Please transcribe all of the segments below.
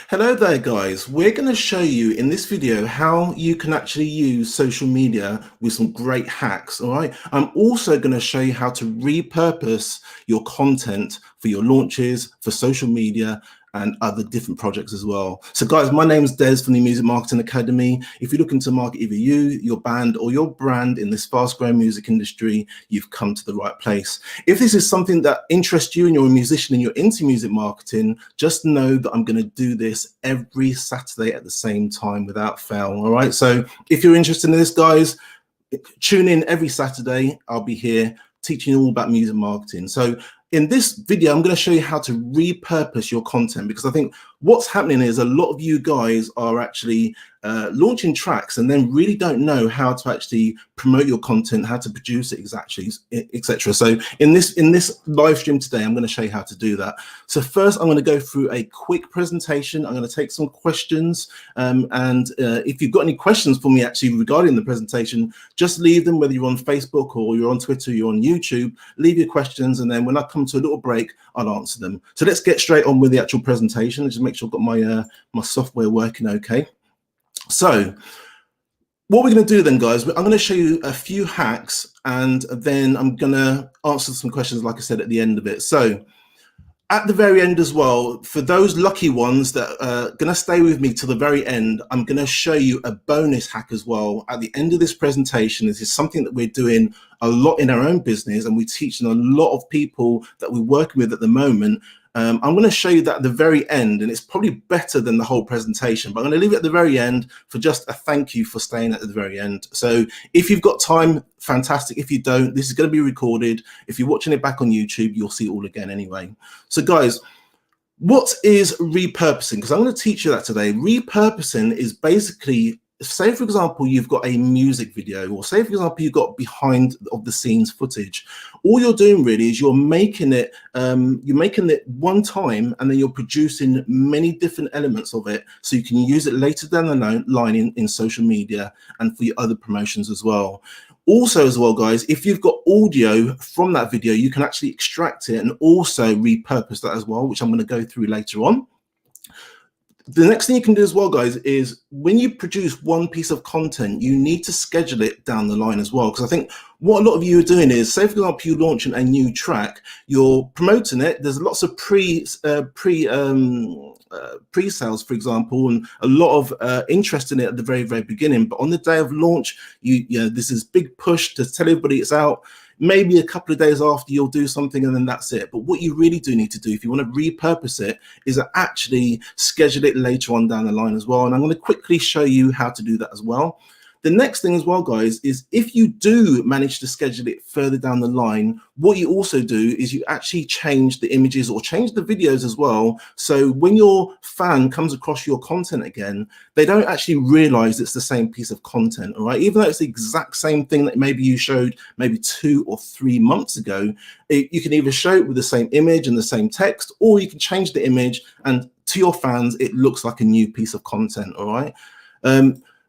Hello there guys, we're going to show you in this video how you can actually use social media with some great hacks. All right, I'm also going to show you how to repurpose your content for your launches, for social media and other different projects as well. So guys, my name is Des from the Music Marketing Academy. If you're looking to market either you, your band or your brand in this fast growing music industry, you've come to the right place. If this is something that interests you and you're a musician and you're into music marketing, just know that I'm going to do this every Saturday at the same time without fail. All right, so if you're interested in this, guys, tune in every Saturday. I'll be here teaching you all about music marketing. So in this video, I'm going to show you how to repurpose your content, because I think what's happening is a lot of you guys are actually launching tracks and then really don't know how to actually promote your content, how to produce it exactly, etc. So in this live stream today, I'm going to show you how to do that. So first, I'm going to go through a quick presentation. I'm going to take some questions, and if you've got any questions for me actually regarding the presentation, just leave them, whether you're on Facebook or you're on Twitter, you're on YouTube. Leave your questions, and then when I come to a little break, I'll answer them. So let's get straight on with the actual presentation. Just make sure I've got my my software working okay. So what we're going to do then, guys, I'm going to show you a few hacks, and then I'm going to answer some questions, like I said, at the end of it. So at the very end as well, for those lucky ones that are going to stay with me to the very end, I'm going to show you a bonus hack as well at the end of this presentation. This is something that we're doing a lot in our own business, and we're teaching a lot of people that we're working with at the moment. I'm going to show you that at the very end, and it's probably better than the whole presentation, but I'm going to leave it at the very end for just a thank you for staying at the very end. So if you've got time, fantastic. If you don't, this is going to be recorded. If you're watching it back on YouTube, you'll see it all again anyway. So guys, what is repurposing? Because I'm going to teach you that today. Repurposing is basically, say for example you've got a music video, or say for example you've got behind of the scenes footage. All you're doing really is you're making it one time, and then you're producing many different elements of it so you can use it later down the line in social media and for your other promotions as well. Also as well, guys, if you've got audio from that video, you can actually extract it and also repurpose that as well, which I'm going to go through later on. The next thing you can do as well, guys, is when you produce one piece of content, you need to schedule it down the line as well. Because I think what a lot of you are doing is, say for example, you're launching a new track, you're promoting it. There's lots of pre-sales, for example, and a lot of interest in it at the very, very beginning. But on the day of launch, you know, there's this big push to tell everybody it's out. Maybe a couple of days after you'll do something, and then that's it. But what you really do need to do if you want to repurpose it is actually schedule it later on down the line as well. And I'm going to quickly show you how to do that as well. The next thing as well, guys, is if you do manage to schedule it further down the line, what you also do is you actually change the images or change the videos as well. So when your fan comes across your content again, they don't actually realize it's the same piece of content, all right? Even though it's the exact same thing that maybe you showed maybe 2 or 3 months ago, you can either show it with the same image and the same text, or you can change the image, and to your fans, it looks like a new piece of content, all right?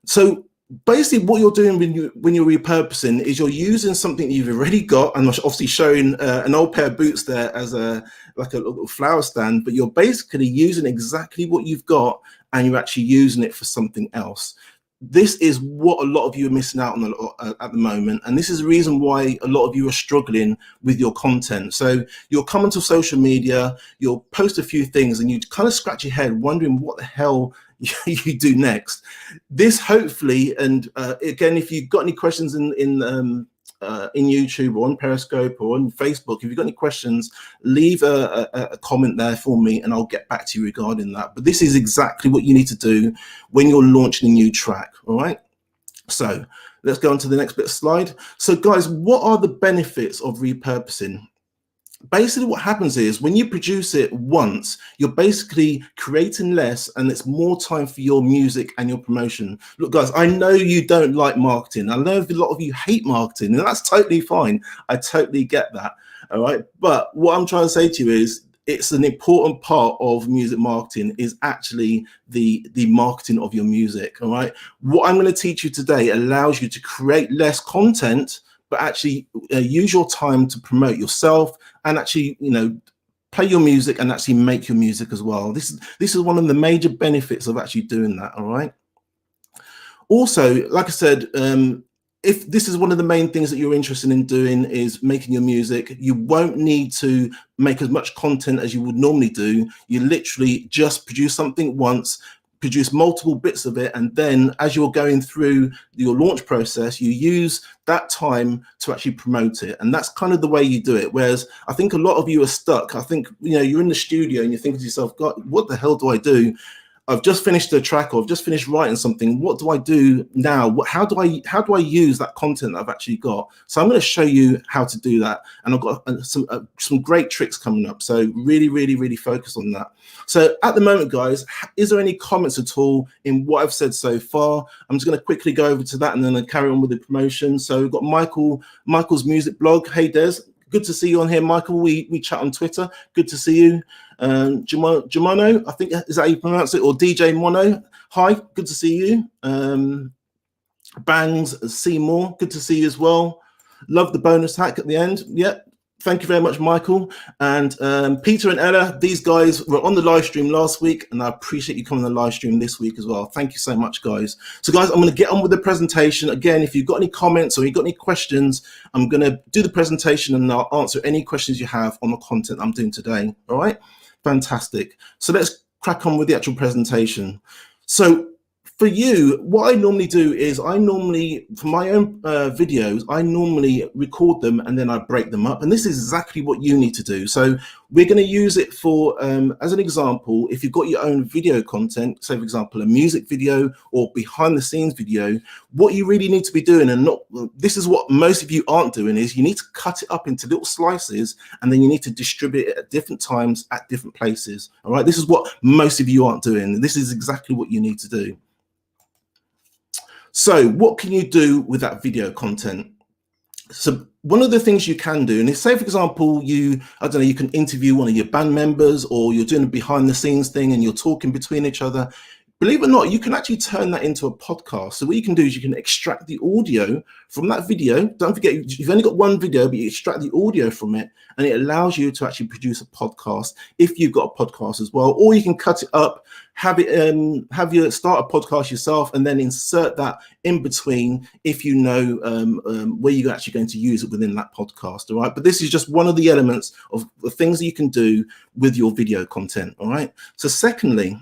So basically what you're doing when you're repurposing is you're using something you've already got, and obviously showing an old pair of boots there as like a little flower stand, but you're basically using exactly what you've got and you're actually using it for something else. This is what a lot of you are missing out on at the moment, and this is the reason why a lot of you are struggling with your content. So you'll come onto social media, you'll post a few things, and you kind of scratch your head wondering what the hell you do next. This hopefully, and again, if you've got any questions in YouTube or on Periscope or on Facebook, if you've got any questions, leave a comment there for me and I'll get back to you regarding that. But this is exactly what you need to do when you're launching a new track, all right? So let's go on to the next bit of slide. So guys, what are the benefits of repurposing? Basically what happens is when you produce it once, you're basically creating less, and it's more time for your music and your promotion. Look guys, I know you don't like marketing. I know a lot of you hate marketing, and that's totally fine. I totally get that, all right? But what I'm trying to say to you is it's an important part of music marketing is actually the marketing of your music, all right? What I'm going to teach you today allows you to create less content, but actually use your time to promote yourself and actually, you know, play your music and actually make your music as well. This is one of the major benefits of actually doing that. All right. Also, like I said, if this is one of the main things that you're interested in doing is making your music, you won't need to make as much content as you would normally do. You literally just produce something once, produce multiple bits of it, and then as you're going through your launch process, you use that time to actually promote it. And that's kind of the way you do it. Whereas I think a lot of you are stuck. I think, you're in the studio and you're thinking to yourself, God, what the hell do I do? I've just finished the track, or I've just finished writing something. What do I do now? How do I use that content that I've actually got? So I'm going to show you how to do that, and I've got some great tricks coming up. So really focus on that. So at the moment, guys, is there any comments at all in what I've said so far? I'm just going to quickly go over to that, and then I'll carry on with the promotion. So we've got Michael's music blog. Hey Des, good to see you on here, Michael. We chat on Twitter. Good to see you. Jamono, I think is that how you pronounce it, or DJ Mono. Hi, good to see you. Bangs Seymour, good to see you as well. Love the bonus hack at the end. Yep. Thank you very much, Michael. And Peter and Ella, these guys were on the live stream last week, and I appreciate you coming on the live stream this week as well. Thank you so much, guys. So, guys, I'm going to get on with the presentation. Again, if you've got any comments or you've got any questions, I'm going to do the presentation and I'll answer any questions you have on the content I'm doing today. All right? Fantastic. So let's crack on with the actual presentation. So for you, what I normally do is for my own videos, I normally record them and then I break them up. And this is exactly what you need to do. So we're going to use it for, as an example, if you've got your own video content, say, for example, a music video or behind the scenes video, what you really need to be doing, this is what most of you aren't doing, is you need to cut it up into little slices and then you need to distribute it at different times at different places. All right. This is what most of you aren't doing. This is exactly what you need to do. So what can you do with that video content? So one of the things you can do, and if, say, for example, you can interview one of your band members, or you're doing a behind the scenes thing and you're talking between each other. Believe it or not, you can actually turn that into a podcast. So what you can do is you can extract the audio from that video. Don't forget, you've only got one video, but you extract the audio from it, and it allows you to actually produce a podcast if you've got a podcast as well. Or you can cut it up, have you start a podcast yourself, and then insert that in between if you know where you're actually going to use it within that podcast. All right, but this is just one of the elements of the things that you can do with your video content. All right. So secondly,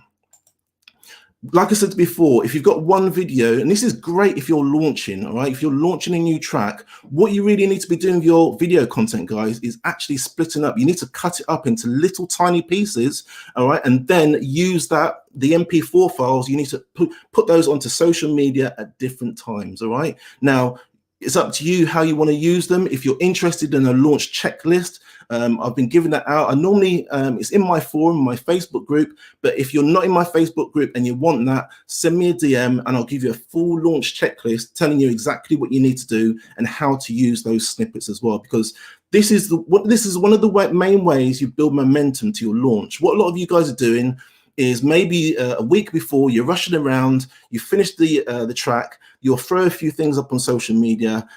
like I said before, if you've got one video, and this is great if you're launching, all right, if you're launching a new track, what you really need to be doing with your video content, guys, is actually splitting up. You need to cut it up into little tiny pieces, all right, and then use the MP4 files, you need to put those onto social media at different times, all right? Now, it's up to you how you want to use them. If you're interested in a launch checklist, I've been giving that out. I normally, it's in my forum, my Facebook group, but if you're not in my Facebook group and you want that, send me a DM and I'll give you a full launch checklist telling you exactly what you need to do and how to use those snippets as well, because this is one of the main ways you build momentum to your launch. What a lot of you guys are doing is maybe a week before, you're rushing around, you finish the track, you'll throw a few things up on social media.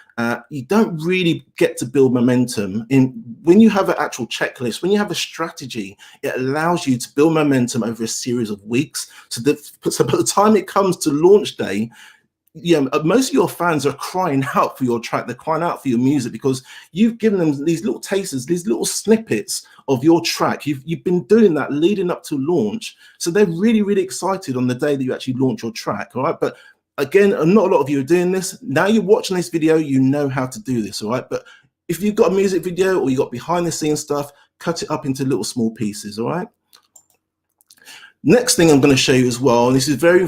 You don't really get to build momentum. When you have an actual checklist, when you have a strategy, it allows you to build momentum over a series of weeks. So by the time it comes to launch day, most of your fans are crying out for your track. They're crying out for your music because you've given them these little tasters, these little snippets of your track. You've been doing that leading up to launch. So they're really excited on the day that you actually launch your track. All right. But again, not a lot of you are doing this. Now you're watching this video, you know how to do this. All right. But if you've got a music video or you've got behind the scenes stuff, cut it up into little small pieces. All right. Next thing I'm going to show you as well, and this is very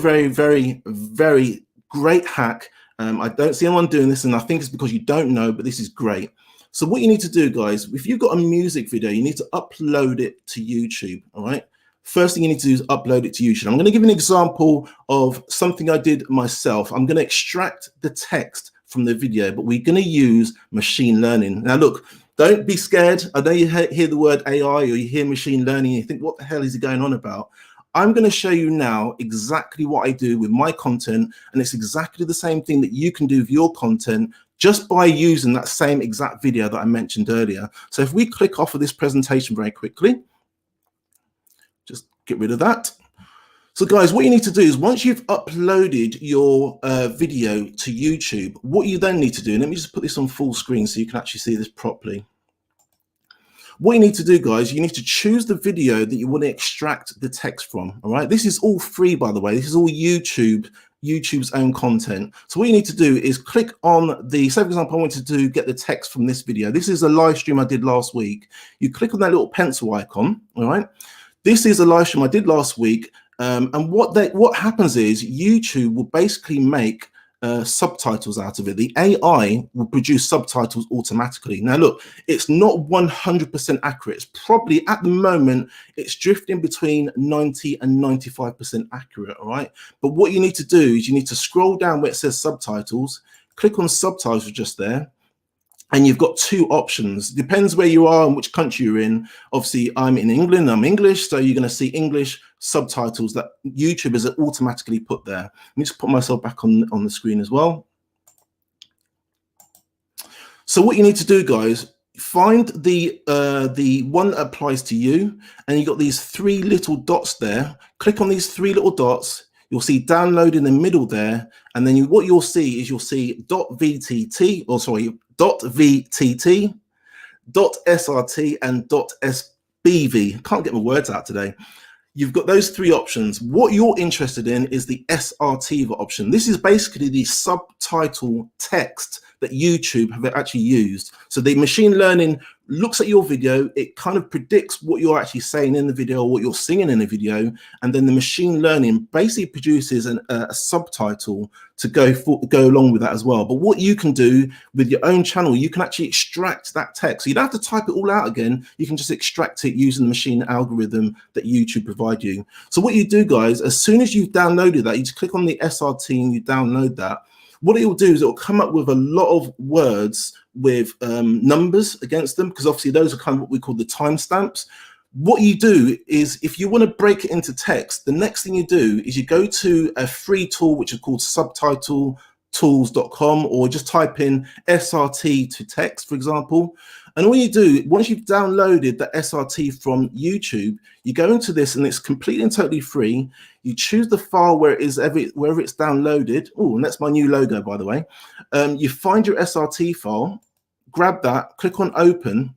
great hack. I don't see anyone doing this, and I think it's because you don't know, but this is great. So what you need to do, guys, if you've got a music video, you need to upload it to YouTube. All right. First thing you need to do is upload it to YouTube. I'm going to give an example of something I did myself. I'm going to extract the text from the video, but we're going to use machine learning. Now, look, don't be scared. I know you hear the word AI or you hear machine learning, and you think, what the hell is he going on about? I'm going to show you now exactly what I do with my content, and it's exactly the same thing that you can do with your content just by using that same exact video that I mentioned earlier. So if we click off of this presentation very quickly, Get rid of that. So guys, what you need to do is once you've uploaded your video to YouTube, what you then need to do, and let me just put this on full screen so you can actually see this properly. What you need to do, guys, you need to choose the video that you want to extract the text from. All right, this is all free, by the way. This is all YouTube's own content. So what you need to do is click on the, say for example, I wanted to get the text from this video. This is a live stream I did last week. You click on that little pencil icon. All right, this is a live stream I did last week. And what happens is YouTube will basically make subtitles out of it. The AI will produce subtitles automatically. Now, look, it's not 100% accurate. It's probably at the moment, it's drifting between 90 and 95% accurate. All right. But what you need to do is you need to scroll down where it says subtitles, click on subtitles just there. And you've got two options. Depends where you are and which country you're in. Obviously, I'm in England, I'm English, so you're going to see English subtitles that YouTube has automatically put there. Let me just put myself back on the screen as well. So what you need to do, guys, find the one that applies to you, and you've got these three little dots there. Click on these three little dots. You'll see download in the middle there, and then what you'll see is you'll see .vtt, or sorry, .vtt, .srt, and .sbv. Can't get my words out today. You've got those three options. What you're interested in is the SRT option. This is basically the subtitle text that YouTube have actually used. So the machine learning looks at your video, it kind of predicts what you're actually saying in the video, or what you're singing in the video, and then the machine learning basically produces a subtitle to go along with that as well. But what you can do with your own channel, you can actually extract that text. So you don't have to type it all out again. You can just extract it using the machine algorithm that YouTube provide you. So what you do, guys, as soon as you've downloaded that, you just click on the SRT and you download that. What it will do is it will come up with a lot of words with numbers against them, because obviously those are kind of what we call the timestamps. What you do is, if you want to break it into text, the next thing you do is you go to a free tool which is called subtitletools.com, or just type in SRT to text, for example. And all you do, once you've downloaded the SRT from YouTube, you go into this, and it's completely and totally free. You choose the file where it is, wherever it's downloaded. Oh, and that's my new logo, by the way. You find your SRT file, grab that, click on open,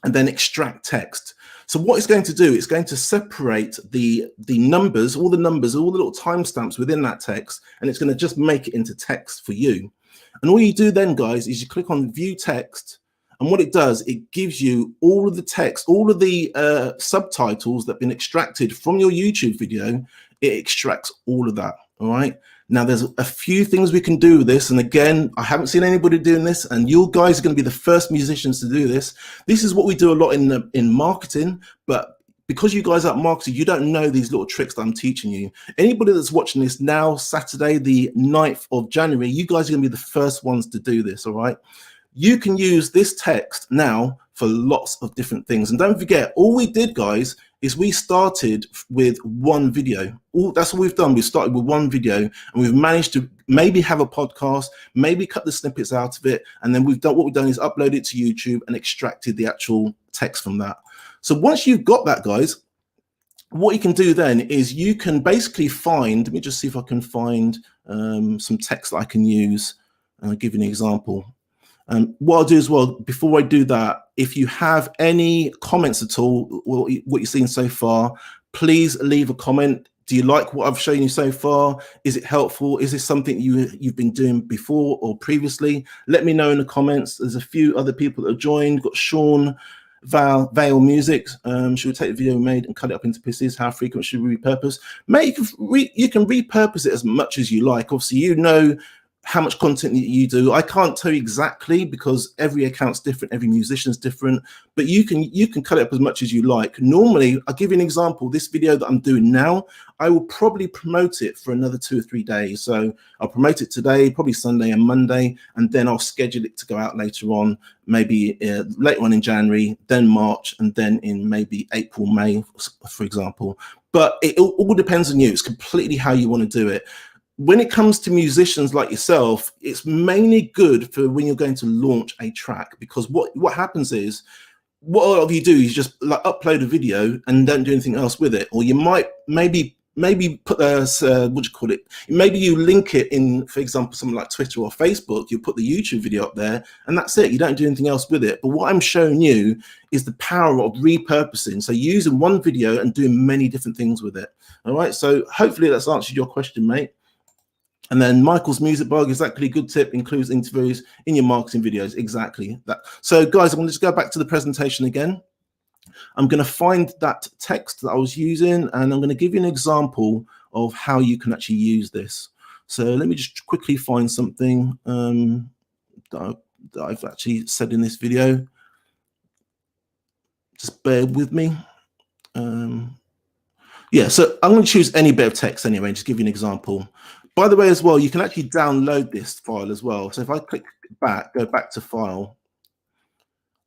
and then extract text. So what it's going to do, it's going to separate the numbers, all the little timestamps within that text, and it's going to just make it into text for you. And all you do then, guys, is you click on view text. And what it does, it gives you all of the text, all of the subtitles that have been extracted from your YouTube video. It extracts all of that. All right. Now, there's a few things we can do with this. And again, I haven't seen anybody doing this, and you guys are going to be the first musicians to do this. This is what we do a lot in marketing, but because you guys are marketing, you don't know these little tricks that I'm teaching you. Anybody that's watching this now, Saturday, the 9th of January, you guys are going to be the first ones to do this. All right. You can use this text now for lots of different things. And don't forget, all we did, guys, is we started with one video. That's all we've done. We started with one video, and we've managed to maybe have a podcast, maybe cut the snippets out of it. And then what we've done is upload it to YouTube and extracted the actual text from that. So once you've got that, guys, what you can do then is you can basically find, let me just see if I can find some text that I can use. I'll give you an example. What I'll do as well, before I do that, if you have any comments at all, what you've seen so far, please leave a comment. Do you like what I've shown you so far? Is it helpful? Is this something you've been doing before or previously? Let me know in the comments. There's a few other people that have joined. Got Sean, Vale Music. Should we take the video we made and cut it up into pieces? How frequent should we repurpose? Mate, you can repurpose it as much as you like. Obviously, you know how much content you do. I can't tell you exactly, because every account's different, every musician's different, but you can cut it up as much as you like. Normally, I'll give you an example. This video that I'm doing now, I will probably promote it for another 2 or 3 days. So I'll promote it today, probably Sunday and Monday, and then I'll schedule it to go out later on, maybe later on in January, then March, and then in maybe April, May, for example. But it all depends on you. It's completely how you want to do it. When it comes to musicians like yourself, it's mainly good for when you're going to launch a track, because what happens is what a lot of you do is just like upload a video and don't do anything else with it. Or you might maybe put what do you call it? Maybe you link it in, for example, something like Twitter or Facebook. You put the YouTube video up there, and that's it. You don't do anything else with it. But what I'm showing you is the power of repurposing. So using one video and doing many different things with it. All right. So hopefully that's answered your question, mate. And then Michael's music blog, exactly, good tip, includes interviews in your marketing videos. Exactly that. So guys, I'm going to just go back to the presentation again. I'm going to find that text that I was using, and I'm going to give you an example of how you can actually use this. So let me just quickly find something that I've actually said in this video. Just bear with me. Yeah, so I'm going to choose any bit of text anyway, and just give you an example. By the way, as well, you can actually download this file as well. So if I click back, go back to file,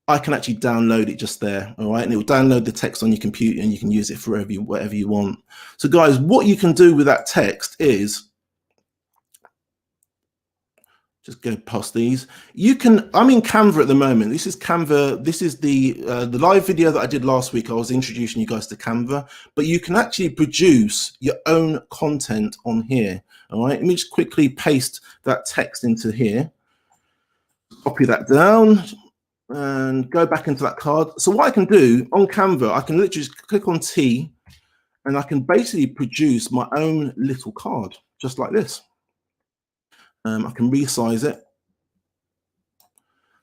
I can actually download it just there, all right? And it will download the text on your computer, and you can use it for whatever you want. So guys, what you can do with that text is, just go past these. You can, I'm in Canva at the moment. This is Canva. This is the live video that I did last week. I was introducing you guys to Canva, but you can actually produce your own content on here, all right? Let me just quickly paste that text into here, copy that down, and go back into that card. So what I can do on Canva, I can literally just click on T, and I can basically produce my own little card, just like this. I can resize it.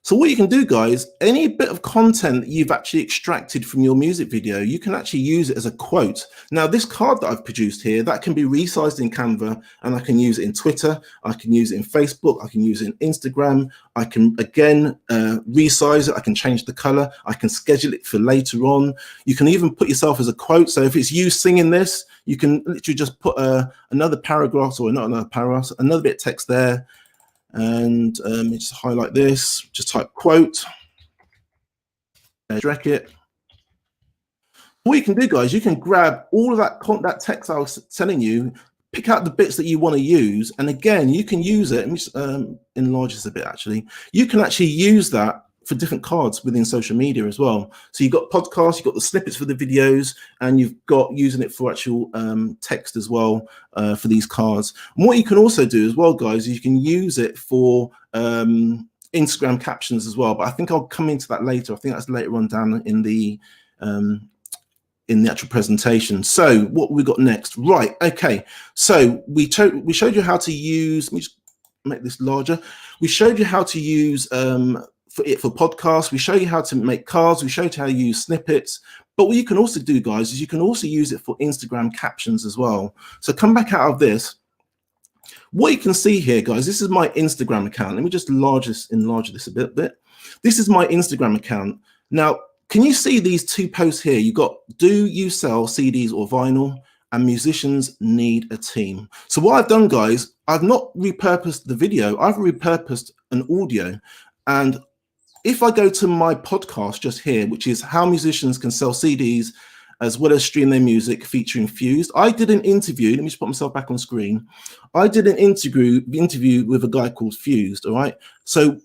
So what you can do, guys, any bit of content that you've actually extracted from your music video, you can actually use it as a quote. Now, this card that I've produced here, that can be resized in Canva, and I can use it in Twitter, I can use it in Facebook, I can use it in Instagram, I can, again, resize it, I can change the color, I can schedule it for later on. You can even put yourself as a quote. So if it's you singing this, you can literally just put another paragraph, or not another paragraph, another bit of text there. And let me just highlight this, just type quote, drag it. What you can do, guys, you can grab all of that text I was telling you, pick out the bits that you want to use, and again, you can use it. Let me just enlarge this a bit, actually. You can actually use that for different cards within social media as well. So you've got podcasts, you've got the snippets for the videos, and you've got using it for actual text as well for these cards. And what you can also do as well, guys, is you can use it for Instagram captions as well. But I think I'll come into that later. I think that's later on down in the actual presentation. So what we got next? Right. Okay. So we showed you how to use. Let me just make this larger. We showed you how to use for podcasts. We show you how to make cards. We showed you how to use snippets. But what you can also do, guys, is you can also use it for Instagram captions as well. So come back out of this. What you can see here, guys, this is my Instagram account. Let me just enlarge this a bit. This is my Instagram account. Now, can you see these two posts here? You got, do you sell CDs or vinyl? And musicians need a team. So what I've done, guys, I've not repurposed the video. I've repurposed an audio. And if I go to my podcast just here, which is how musicians can sell CDs as well as stream their music, featuring Fused. I did an interview. Let me just put myself back on screen. I did an interview with a guy called Fused. All right. So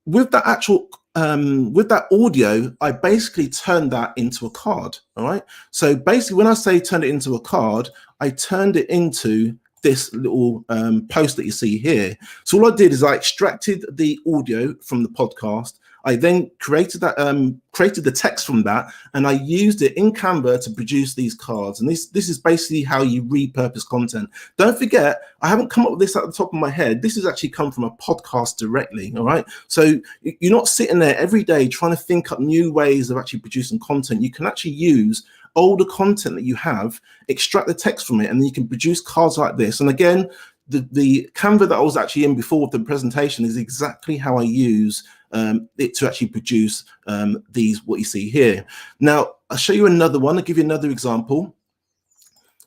with that actual with that audio, I basically turned that into a card. All right. So basically, when I say turned it into a card, I turned it into this little post that you see here. So all I did is I extracted the audio from the podcast. I then created the text from that, and I used it in Canva to produce these cards. And this is basically how you repurpose content. Don't forget, I haven't come up with this at the top of my head. This has actually come from a podcast directly. All right. So you're not sitting there every day trying to think up new ways of actually producing content. You can actually use older content that you have, extract the text from it, and then you can produce cards like this. And again, the Canva that I was actually in before the presentation is exactly how I use it to actually produce what you see here. Now, I'll show you another one. I'll give you another example.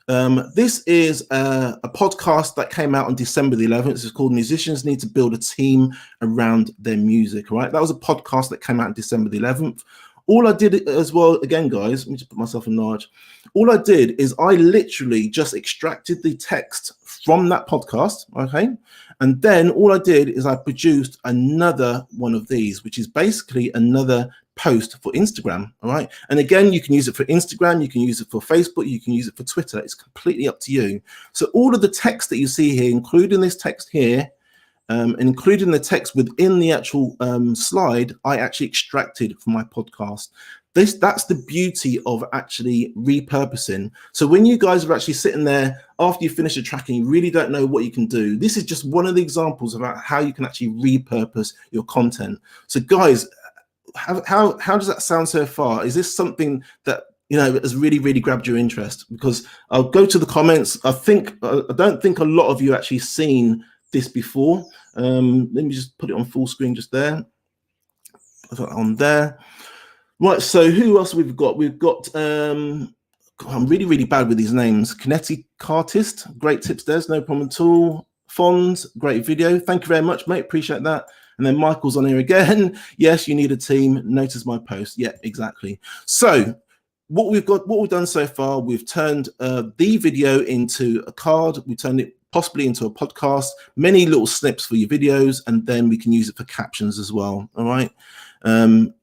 This is a podcast that came out on December the 11th. It's called Musicians Need to Build a Team Around Their Music. All right, that was a podcast that came out on December the 11th. All I did as well, again, guys, let me just put myself in large. All I did is I literally just extracted the text from that podcast, okay? And then all I did is I produced another one of these, which is basically another post for Instagram. All right. And again, you can use it for Instagram, you can use it for Facebook, you can use it for Twitter. It's completely up to you. So all of the text that you see here, including this text here, including the text within the actual slide, I actually extracted from my podcast. That's the beauty of actually repurposing. So when you guys are actually sitting there after you finish a track and you really don't know what you can do, this is just one of the examples about how you can actually repurpose your content. So guys, how does that sound so far? Is this something that has really grabbed your interest? Because I'll go to the comments. I don't think a lot of you actually seen this before. Let me just put it on full screen just there. Put it on there. Right, so who else we've got? We've got I'm really bad with these names. Kinetic Artist, great tips there, no problem at all. Fonz, great video. Thank you very much, mate. Appreciate that. And then Michael's on here again. Yes, you need a team. Notice my post. Yeah, exactly. So what we've done so far, we've turned the video into a card. We turned it possibly into a podcast, many little snips for your videos, and then we can use it for captions as well. All right.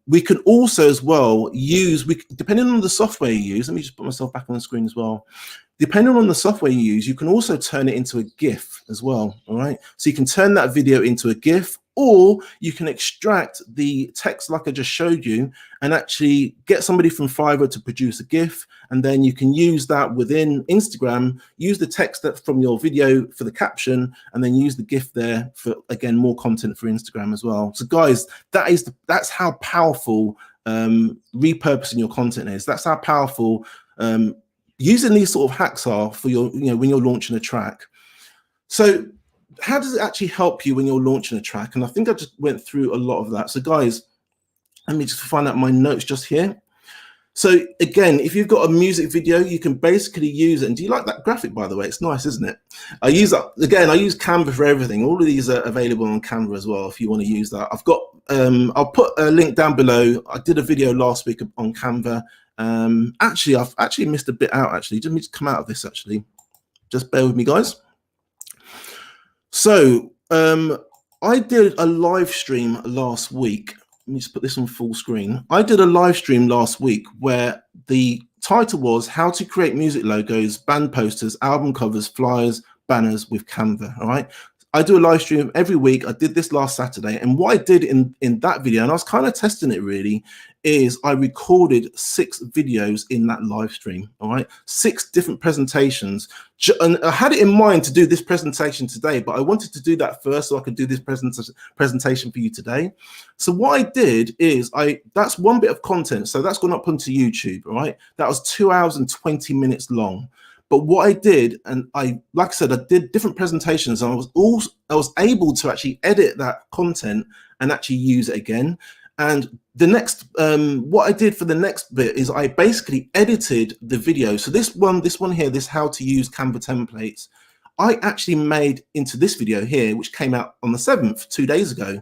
We can also as well use, depending on the software you use, let me just put myself back on the screen as well. Depending on the software you use, you can also turn it into a GIF as well. All right. So you can turn that video into a GIF, or you can extract the text like I just showed you and actually get somebody from Fiverr to produce a GIF. And then you can use that within Instagram, use the text that's from your video for the caption, and then use the GIF there for, again, more content for Instagram as well. So guys, that's how powerful repurposing your content is. That's how powerful using these sort of hacks are for your, when you're launching a track. So how does it actually help you when you're launching a track? And I think I just went through a lot of that. So guys, let me just find out my notes just here. So again, if you've got a music video, you can basically use it. And do you like that graphic, by the way? It's nice, isn't it? I use Canva for everything. All of these are available on Canva as well if you want to use that. I've got I'll put a link down below. I did a video last week on Canva. Actually, I've actually missed a bit out. Actually, let me just come out of this. Actually, just bear with me, guys. So I did a live stream last week. Let me just put this on full screen. I did a live stream last week where the title was How to Create Music Logos, Band Posters, Album Covers, Flyers, Banners with Canva. All right. I do a live stream every week. I did this last Saturday. And what I did in that video, and I was kind of testing it really, is I recorded 6 videos in that live stream. All right. 6 different presentations. And I had it in mind to do this presentation today, but I wanted to do that first so I could do this presentation for you today. So what I did is that's one bit of content. So that's gone up onto YouTube. All right. That was 2 hours and 20 minutes long. But what I did, and like I said, I did different presentations, and I was able to actually edit that content and actually use it again. And the next, what I did for the next bit is I basically edited the video. So this one here, this how to use Canva templates, I actually made into this video here, which came out on the 7th, 2 days ago.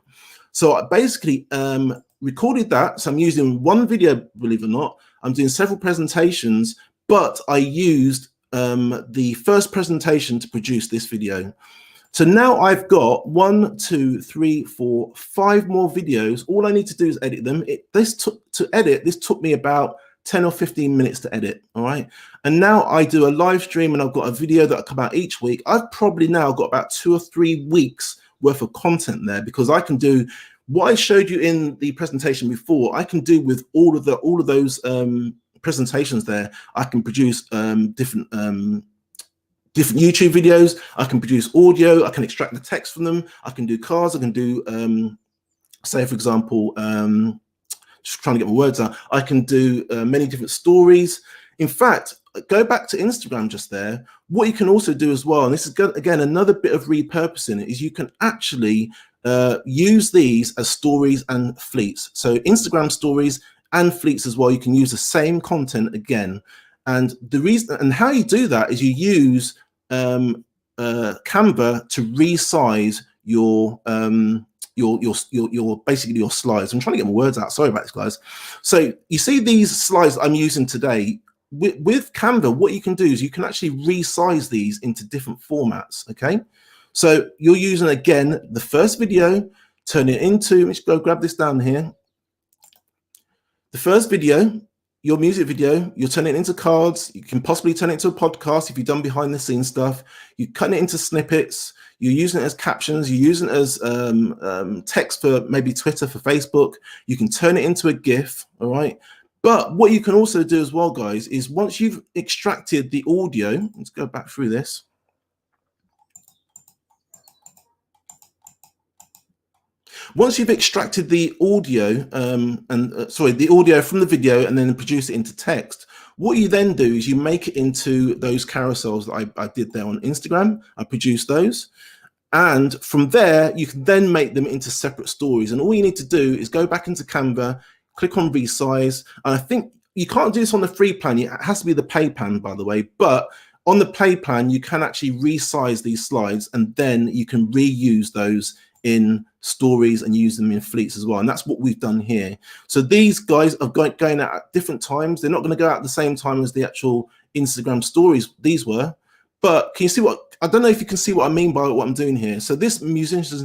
So I basically recorded that. So I'm using one video, believe it or not. I'm doing several presentations, but I used the first presentation to produce this video. So now I've got 1, 2, 3, 4, 5 more videos. All I need to do is edit them. This took me about 10 or 15 minutes to edit. All right. And now I do a live stream and I've got a video that come out each week. I've probably now got about 2 or 3 weeks worth of content there, because I can do what I showed you in the presentation before. I can do with all of those presentations there. I can produce different YouTube videos. I can produce audio. I can extract the text from them. I can do cards. I can do, say, for example, just trying to get my words out. I can do many different stories. In fact, go back to Instagram just there. What you can also do as well, and this is, again, another bit of repurposing, is you can actually use these as stories and fleets. So Instagram stories and fleets as well. You can use the same content again. And the reason and how you do that is you use Canva to resize your basically your slides. I'm trying to get my words out. Sorry about this, guys. So you see these slides I'm using today with Canva. What you can do is you can actually resize these into different formats. Okay. So you're using, again, the first video, turn it into, let's go grab this down here. The first video, your music video, you'll turn it into cards. You can possibly turn it into a podcast if you've done behind the scenes stuff. You cut it into snippets. You're using it as captions. You're using it as text for maybe Twitter, for Facebook. You can turn it into a GIF, all right? But what you can also do as well, guys, is once you've extracted the audio, let's go back through this. Once you've extracted the audio the audio from the video and then produce it into text, what you then do is you make it into those carousels that I did there on Instagram. I produced those. And from there, you can then make them into separate stories. And all you need to do is go back into Canva, click on resize. And I think you can't do this on the free plan. It has to be the pay plan, by the way. But on the pay plan, you can actually resize these slides and then you can reuse those in stories and use them in fleets as well. And that's what we've done here. So these guys are going out at different times. They're not going to go out at the same time as the actual Instagram stories these were. But can you see what, I don't know if you can see what I mean by what I'm doing here. So this musicians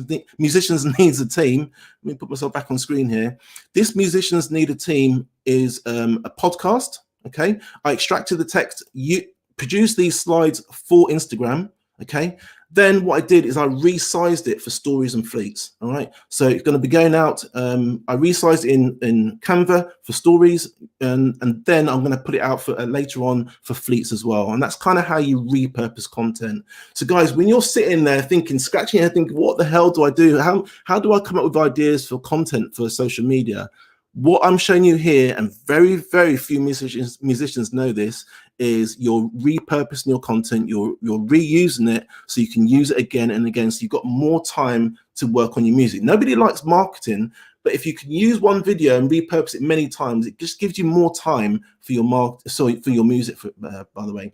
needs a team. Let me put myself back on screen here. This musicians need a team is a podcast. Okay. I extracted the text, you produce these slides for Instagram. Okay. Then what I did is I resized it for stories and fleets. All right. So it's going to be going out. I resized in Canva for stories, and then I'm going to put it out for later on for fleets as well. And that's kind of how you repurpose content. So guys, when you're sitting there thinking, scratching your head, thinking, what the hell do I do? How do I come up with ideas for content for social media? What I'm showing you here, and very, very few musicians know this, is you're repurposing your content, you're reusing it so you can use it again and again, so you've got more time to work on your music. Nobody likes marketing, but if you can use one video and repurpose it many times, it just gives you more time for your for your music, by the way.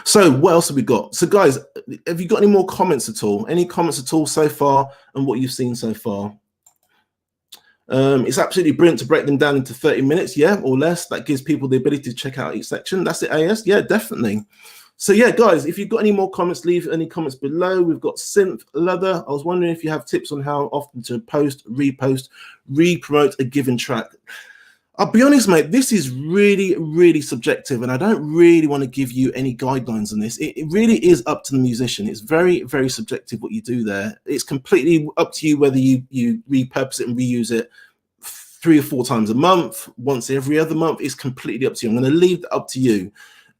So what else have we got? So guys, have you got any more comments at all? Any comments at all so far on what you've seen so far? It's absolutely brilliant to break them down into 30 minutes, yeah, or less. That gives people the ability to check out each section. That's it, AS. Yeah, definitely. So yeah, guys, if you've got any more comments, leave any comments below. We've got Synth Leather. I was wondering if you have tips on how often to post, repost, re-promote a given track. I'll be honest, mate, this is really, really subjective, and I don't really want to give you any guidelines on this. It really is up to the musician. It's very, very subjective what you do there. It's completely up to you whether you repurpose it and reuse it 3 or 4 times a month, once every other month. It's completely up to you. I'm going to leave that up to you.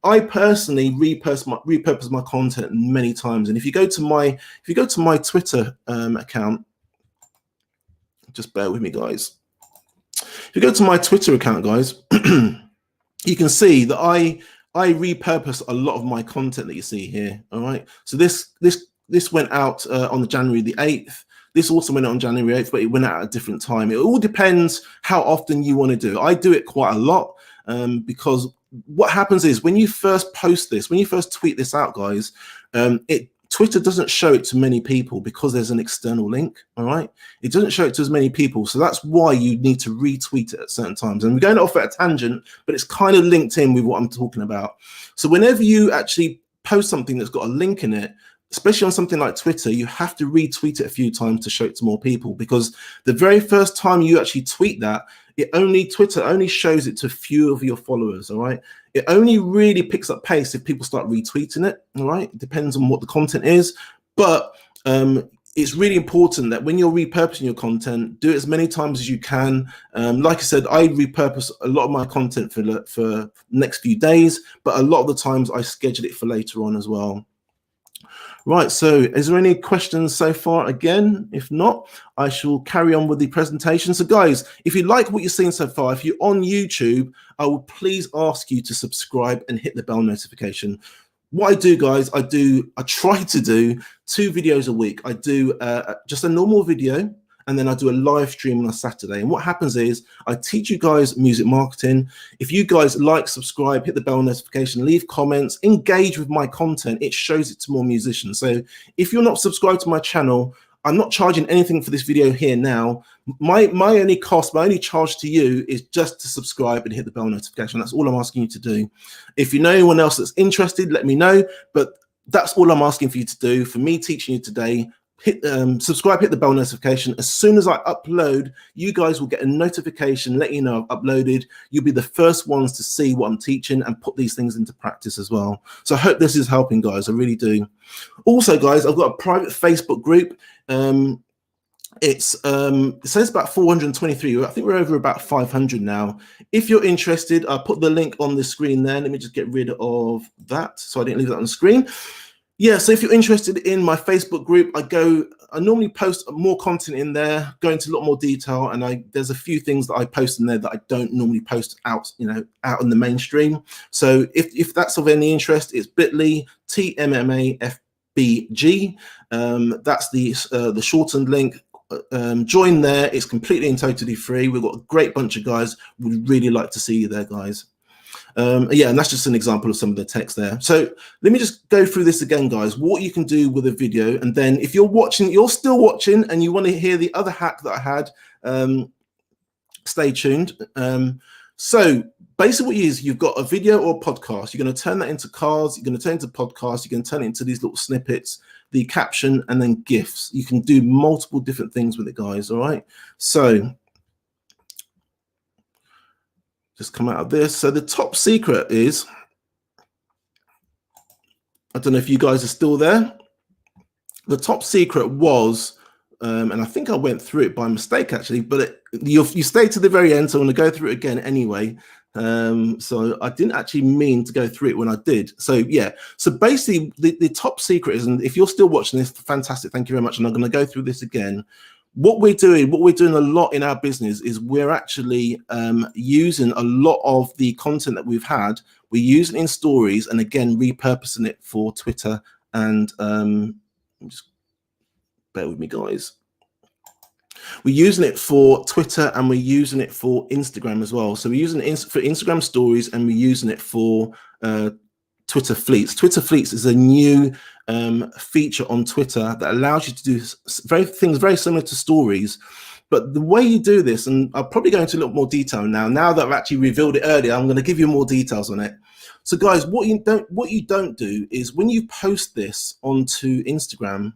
I personally repurpose my content many times, and if you go to my Twitter account, just bear with me, guys. If you go to my Twitter account, guys, you can see that I repurpose a lot of my content that you see here. All right. So this went out on the January the 8th. This also went out on January 8th, but it went out at a different time. It all depends how often you want to do it. I do it quite a lot because what happens is when you first post this, when you first tweet this out, guys, Twitter doesn't show it to many people because there's an external link. All right. It doesn't show it to as many people. So that's why you need to retweet it at certain times. And we're going off at a tangent, but it's kind of linked in with what I'm talking about. So whenever you actually post something that's got a link in it, especially on something like Twitter, you have to retweet it a few times to show it to more people, because the very first time you actually tweet that, Twitter only shows it to a few of your followers. All right. It only really picks up pace if people start retweeting it. All right. It depends on what the content is, but it's really important that when you're repurposing your content, do it as many times as you can. Like I said, I repurpose a lot of my content for next few days, but a lot of the times I schedule it for later on as well. Right, so is there any questions so far? Again, if not, I shall carry on with the presentation. So guys, if you like what you're seeing so far, if you're on YouTube, I will please ask you to subscribe and hit the bell notification. What I do, guys, I try to do 2 videos a week. I do just a normal video, and then I do a live stream on a Saturday. And what happens is I teach you guys music marketing. If you guys like, subscribe, hit the bell notification, leave comments, engage with my content, it shows it to more musicians. So if you're not subscribed to my channel, I'm not charging anything for this video here now. My only cost, my only charge to you is just to subscribe and hit the bell notification. That's all I'm asking you to do. If you know anyone else that's interested, let me know. But that's all I'm asking for you to do. For me teaching you today, hit subscribe, hit the bell notification. As soon as I upload, you guys will get a notification letting you know I've uploaded. You'll be the first ones to see what I'm teaching and put these things into practice as well. So I hope this is helping, guys. I really do. Also, guys, I've got a private Facebook group. It says about 423. I think we're over about 500 now. If you're interested, I'll put the link on the screen there. Let me just get rid of that so I didn't leave that on the screen. Yeah, so if you're interested in my Facebook group, I normally post more content in there, go into a lot more detail, and there's a few things that I post in there that I don't normally post out, out in the mainstream. So if that's of any interest, it's bit.ly TMMAFBG. That's the shortened link. Join there. It's completely and totally free. We've got a great bunch of guys. We'd really like to see you there, guys. Yeah, and that's just an example of some of the text there. So let me just go through this again, guys, what you can do with a video. And then if you're still watching and you want to hear the other hack that I had, stay tuned. So basically what it is, you've got a video or a podcast. You're going to turn that into cards. You're going to turn it into podcasts. You're going to turn it into these little snippets, the caption, and then GIFs. You can do multiple different things with it, guys. All right. So just come out of this. So the top secret is, I don't know if you guys are still there. The top secret was, and I think I went through it by mistake actually, but you stay to the very end, so I'm going to go through it again anyway. So I didn't actually mean to go through it when I did. So yeah, so basically the top secret is, and if you're still watching this, fantastic, thank you very much. And I'm going to go through this again. What we're doing a lot in our business is we're actually using a lot of the content that we've had. We're using it in stories, and again, repurposing it for Twitter. And just bear with me, guys. We're using it for Twitter and we're using it for Instagram as well. So we're using it for Instagram stories and we're using it for Twitter Fleets. Twitter Fleets is a new feature on Twitter that allows you to do things very similar to stories. But the way you do this, and I'll probably go into a little more detail now that I've actually revealed it earlier, I'm going to give you more details on it. So guys, what you don't do is when you post this onto Instagram,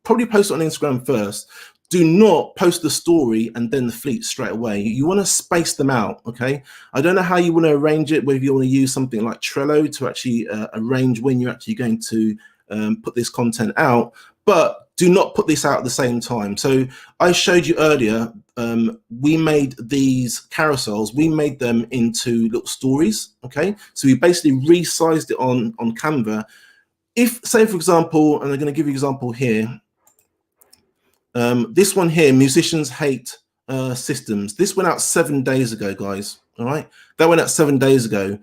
probably post it on Instagram first. Do not post the story and then the fleet straight away. You want to space them out, okay? I don't know how you want to arrange it, whether you want to use something like Trello to actually arrange when you're actually going to put this content out, but do not put this out at the same time. So I showed you earlier, we made these carousels, we made them into little stories, okay? So we basically resized it on Canva. If, say for example, and I'm going to give you an example here, this one here, musicians hate systems. This went out 7 days ago, guys. All right, that went out 7 days ago.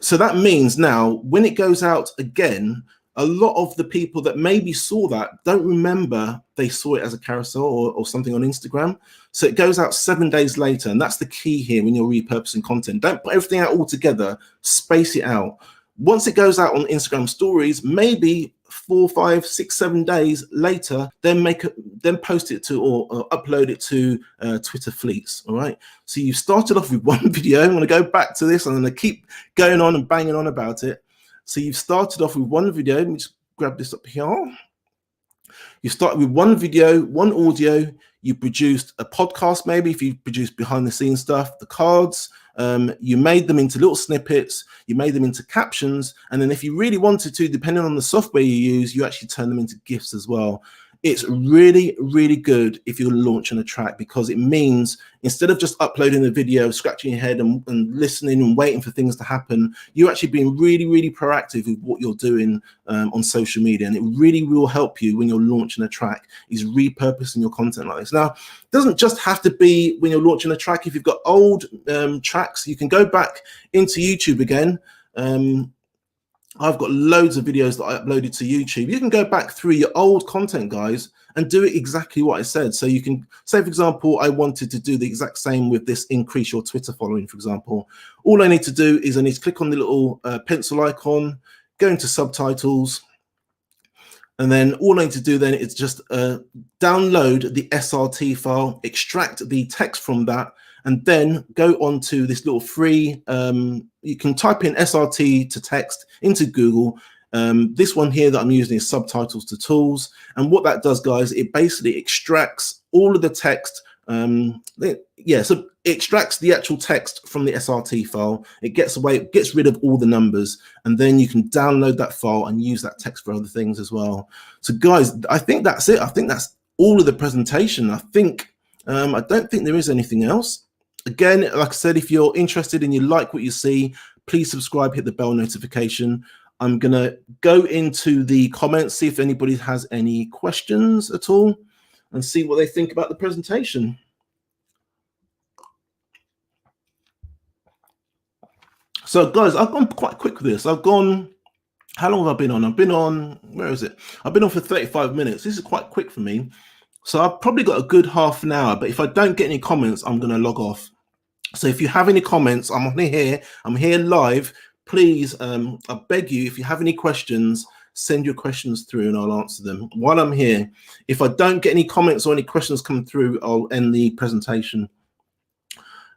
So that means now when it goes out again, a lot of the people that maybe saw that don't remember they saw it as a carousel or something on Instagram. So it goes out 7 days later. And that's the key here when you're repurposing content. Don't put everything out all together, space it out. Once it goes out on Instagram stories, maybe 4, 5, 6, 7 days later, then post it to or upload it to Twitter Fleets. All right. So you started off with one video. I'm going to go back to this. I'm going to keep going on and banging on about it. So you've started off with one video. Let me just grab this up here. You start with one video, one audio. You produced a podcast, maybe if you produced behind the scenes stuff, the cards. You made them into little snippets, you made them into captions, and then if you really wanted to, depending on the software you use, you actually turn them into GIFs as well. It's really, really good if you're launching a track, because it means instead of just uploading the video, scratching your head and listening and waiting for things to happen, you're actually being really, really proactive with what you're doing on social media. And it really will help you when you're launching a track, is repurposing your content like this. Now, it doesn't just have to be when you're launching a track. If you've got old tracks, you can go back into YouTube again. I've got loads of videos that I uploaded to YouTube. You can go back through your old content, guys, and do it exactly what I said. So you can say, for example, I wanted to do the exact same with this increase your Twitter following, for example. All I need to do is I need to click on the little pencil icon, go into subtitles, and then all I need to do then is just download the SRT file, extract the text from that, and then go on to this little free, you can type in SRT to text into Google, This one here that I'm using is subtitles to tools. And what that does, guys, it basically extracts all of the text. So it extracts the actual text from the SRT file. It gets rid of all the numbers, and then you can download that file and use that text for other things as well. So guys, I think that's it. I think that's all of the presentation. I don't think there is anything else. Again, like I said, if you're interested and you like what you see, please subscribe, hit the bell notification. I'm going to go into the comments, see if anybody has any questions at all, and see what they think about the presentation. So guys, I've gone quite quick with this. How long have I been on? I've been on, where is it? I've been on for 35 minutes. This is quite quick for me. So I've probably got a good half an hour, but if I don't get any comments, I'm going to log off. So if you have any comments, I'm here live. Please, I beg you, if you have any questions, send your questions through and I'll answer them while I'm here. If I don't get any comments or any questions come through, I'll end the presentation.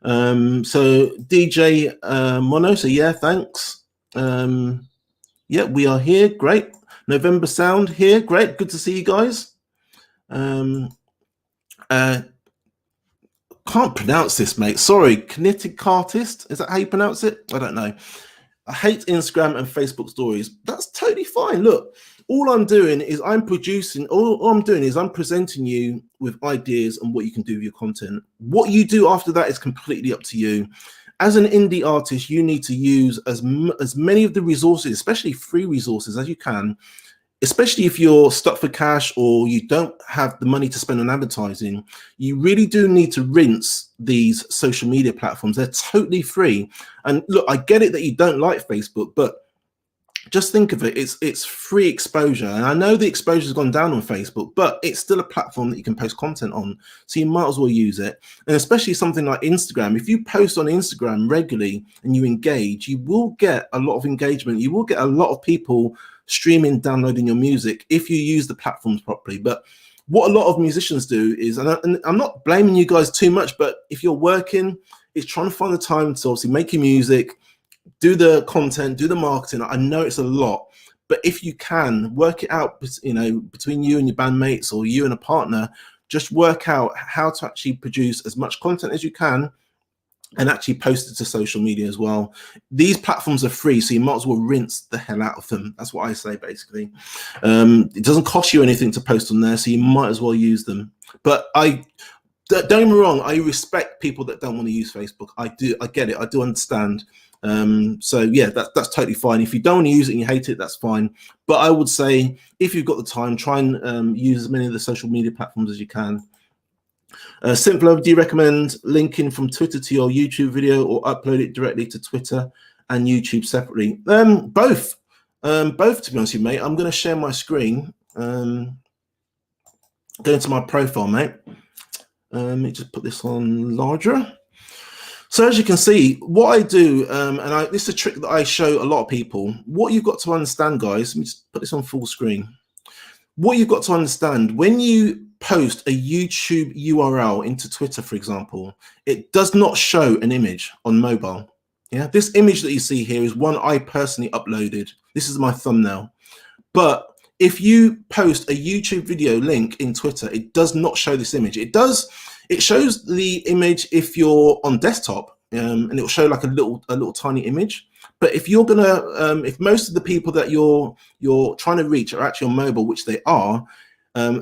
So DJ Mono, so yeah, thanks. Yeah, we are here. Great. November Sound here. Great. Good to see you guys. Can't pronounce this, mate. Sorry. Kinetic Artist. Is that how you pronounce it? I don't know. I hate Instagram and Facebook stories. That's totally fine. Look, all I'm doing is I'm presenting you with ideas on what you can do with your content. What you do after that is completely up to you. As an indie artist, you need to use as many of the resources, especially free resources, as you can, especially if you're stuck for cash or you don't have the money to spend on advertising. You really do need to rinse these social media platforms. They're totally free. And look, I get it that you don't like Facebook, but just think of it, it's free exposure. And I know the exposure has gone down on Facebook, but it's still a platform that you can post content on. So you might as well use it. And especially something like Instagram. If you post on Instagram regularly and you engage, you will get a lot of engagement. You will get a lot of people streaming, downloading your music if you use the platforms properly. But what a lot of musicians do is, and I'm not blaming you guys too much, but if you're working, it's trying to find the time to obviously make your music, do the content, do the marketing. I know it's a lot, but if you can work it out, between you and your bandmates or you and a partner, just work out how to actually produce as much content as you can and actually post it to social media as well. These platforms are free, so you might as well rinse the hell out of them. That's what I say, basically. It doesn't cost you anything to post on there, so you might as well use them. But don't get me wrong, I respect people that don't want to use Facebook. I get it, I do understand. So yeah, that's totally fine. If you don't want to use it and you hate it, that's fine. But I would say if you've got the time, try and use as many of the social media platforms as you can. Simpler, do you recommend linking from Twitter to your YouTube video or upload it directly to Twitter and YouTube separately? Both, to be honest with you, mate. I'm going to share my screen. Go into my profile, mate. Let me just put this on larger. So as you can see, what I do, this is a trick that I show a lot of people. What you've got to understand, guys, let me just put this on full screen. What you've got to understand, when you post a YouTube URL into Twitter, for example, it does not show an image on mobile. Yeah, this image that you see here is one I personally uploaded. This is my thumbnail. But if you post a YouTube video link in Twitter, it does not show this image. It shows the image if you're on desktop, and it'll show like a little tiny image. But if you're gonna, if most of the people that you're trying to reach are actually on mobile, which they are,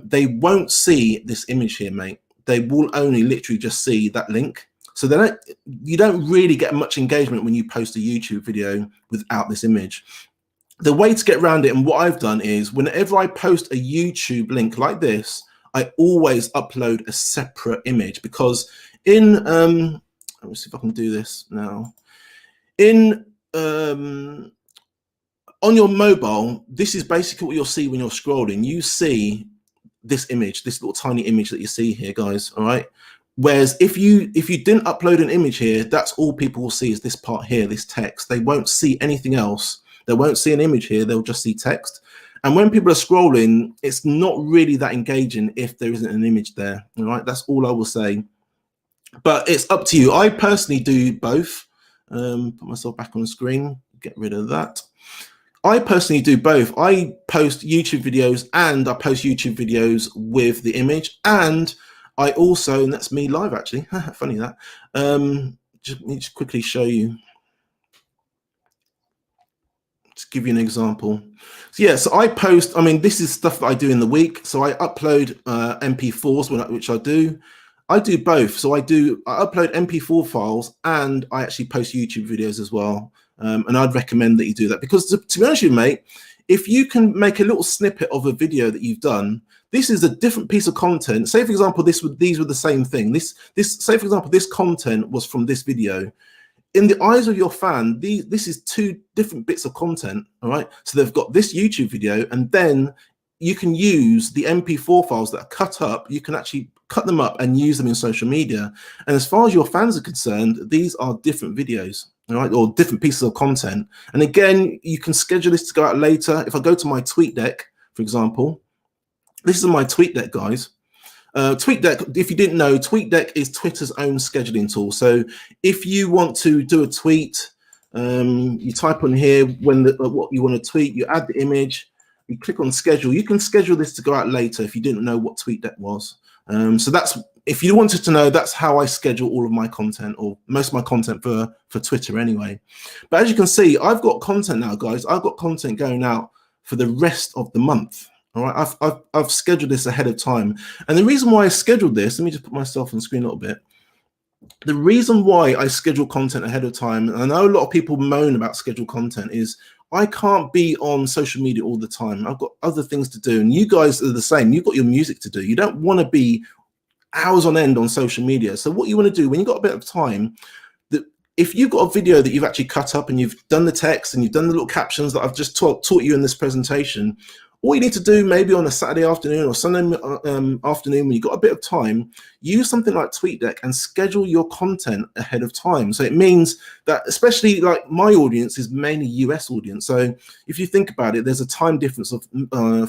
they won't see this image here, mate. They will only literally just see that link. So you don't really get much engagement when you post a YouTube video without this image. The way to get around it, and what I've done is, whenever I post a YouTube link like this, I always upload a separate image, because in let me see if I can do this now. On your mobile, this is basically what you'll see when you're scrolling. You see this image, this little tiny image that you see here, guys. All right. Whereas if you didn't upload an image here, that's all people will see is this part here, this text. They won't see anything else. They won't see an image here. They'll just see text. And when people are scrolling, it's not really that engaging if there isn't an image there. All right. That's all I will say. But it's up to you. I personally do both. Put myself back on the screen, get rid of that. I personally do both. I post YouTube videos and I post YouTube videos with the image, and I also, and that's me live actually, funny that, let me just quickly show you, to give you an example. So yeah, so I post, I mean, this is stuff that I do in the week. So I upload MP4s, which I do. I do both. So I upload MP4 files and I actually post YouTube videos as well. And I'd recommend that you do that, because to be honest with you, mate, if you can make a little snippet of a video that you've done, this is a different piece of content. Say for example, these were the same thing. Say for example, this content was from this video. In the eyes of your fan, this is two different bits of content, all right? So they've got this YouTube video, and then you can use the MP4 files that are cut up. You can actually cut them up and use them in social media. And as far as your fans are concerned, these are different videos, all right, or different pieces of content. And again, you can schedule this to go out later. If I go to my TweetDeck, for example, this is my TweetDeck, guys. TweetDeck, if you didn't know, TweetDeck is Twitter's own scheduling tool. So if you want to do a tweet, you type on here what you want to tweet, you add the image, you click on schedule. You can schedule this to go out later if you didn't know what TweetDeck was. So that's, if you wanted to know, that's how I schedule all of my content, or most of my content for Twitter anyway. But as you can see, I've got content now, guys. I've got content going out for the rest of the month. All right, I've scheduled this ahead of time. And the reason why I scheduled this, let me just put myself on screen a little bit. The reason why I schedule content ahead of time, and I know a lot of people moan about scheduled content, is I can't be on social media all the time. I've got other things to do, and you guys are the same. You've got your music to do. You don't want to be hours on end on social media. So what you want to do when you've got a bit of time, if you've got a video that you've actually cut up and you've done the text and you've done the little captions that I've just taught you in this presentation, all you need to do, maybe on a Saturday afternoon or Sunday afternoon, when you've got a bit of time, use something like TweetDeck and schedule your content ahead of time. So it means that, especially like my audience is mainly US audience. So if you think about it, there's a time difference of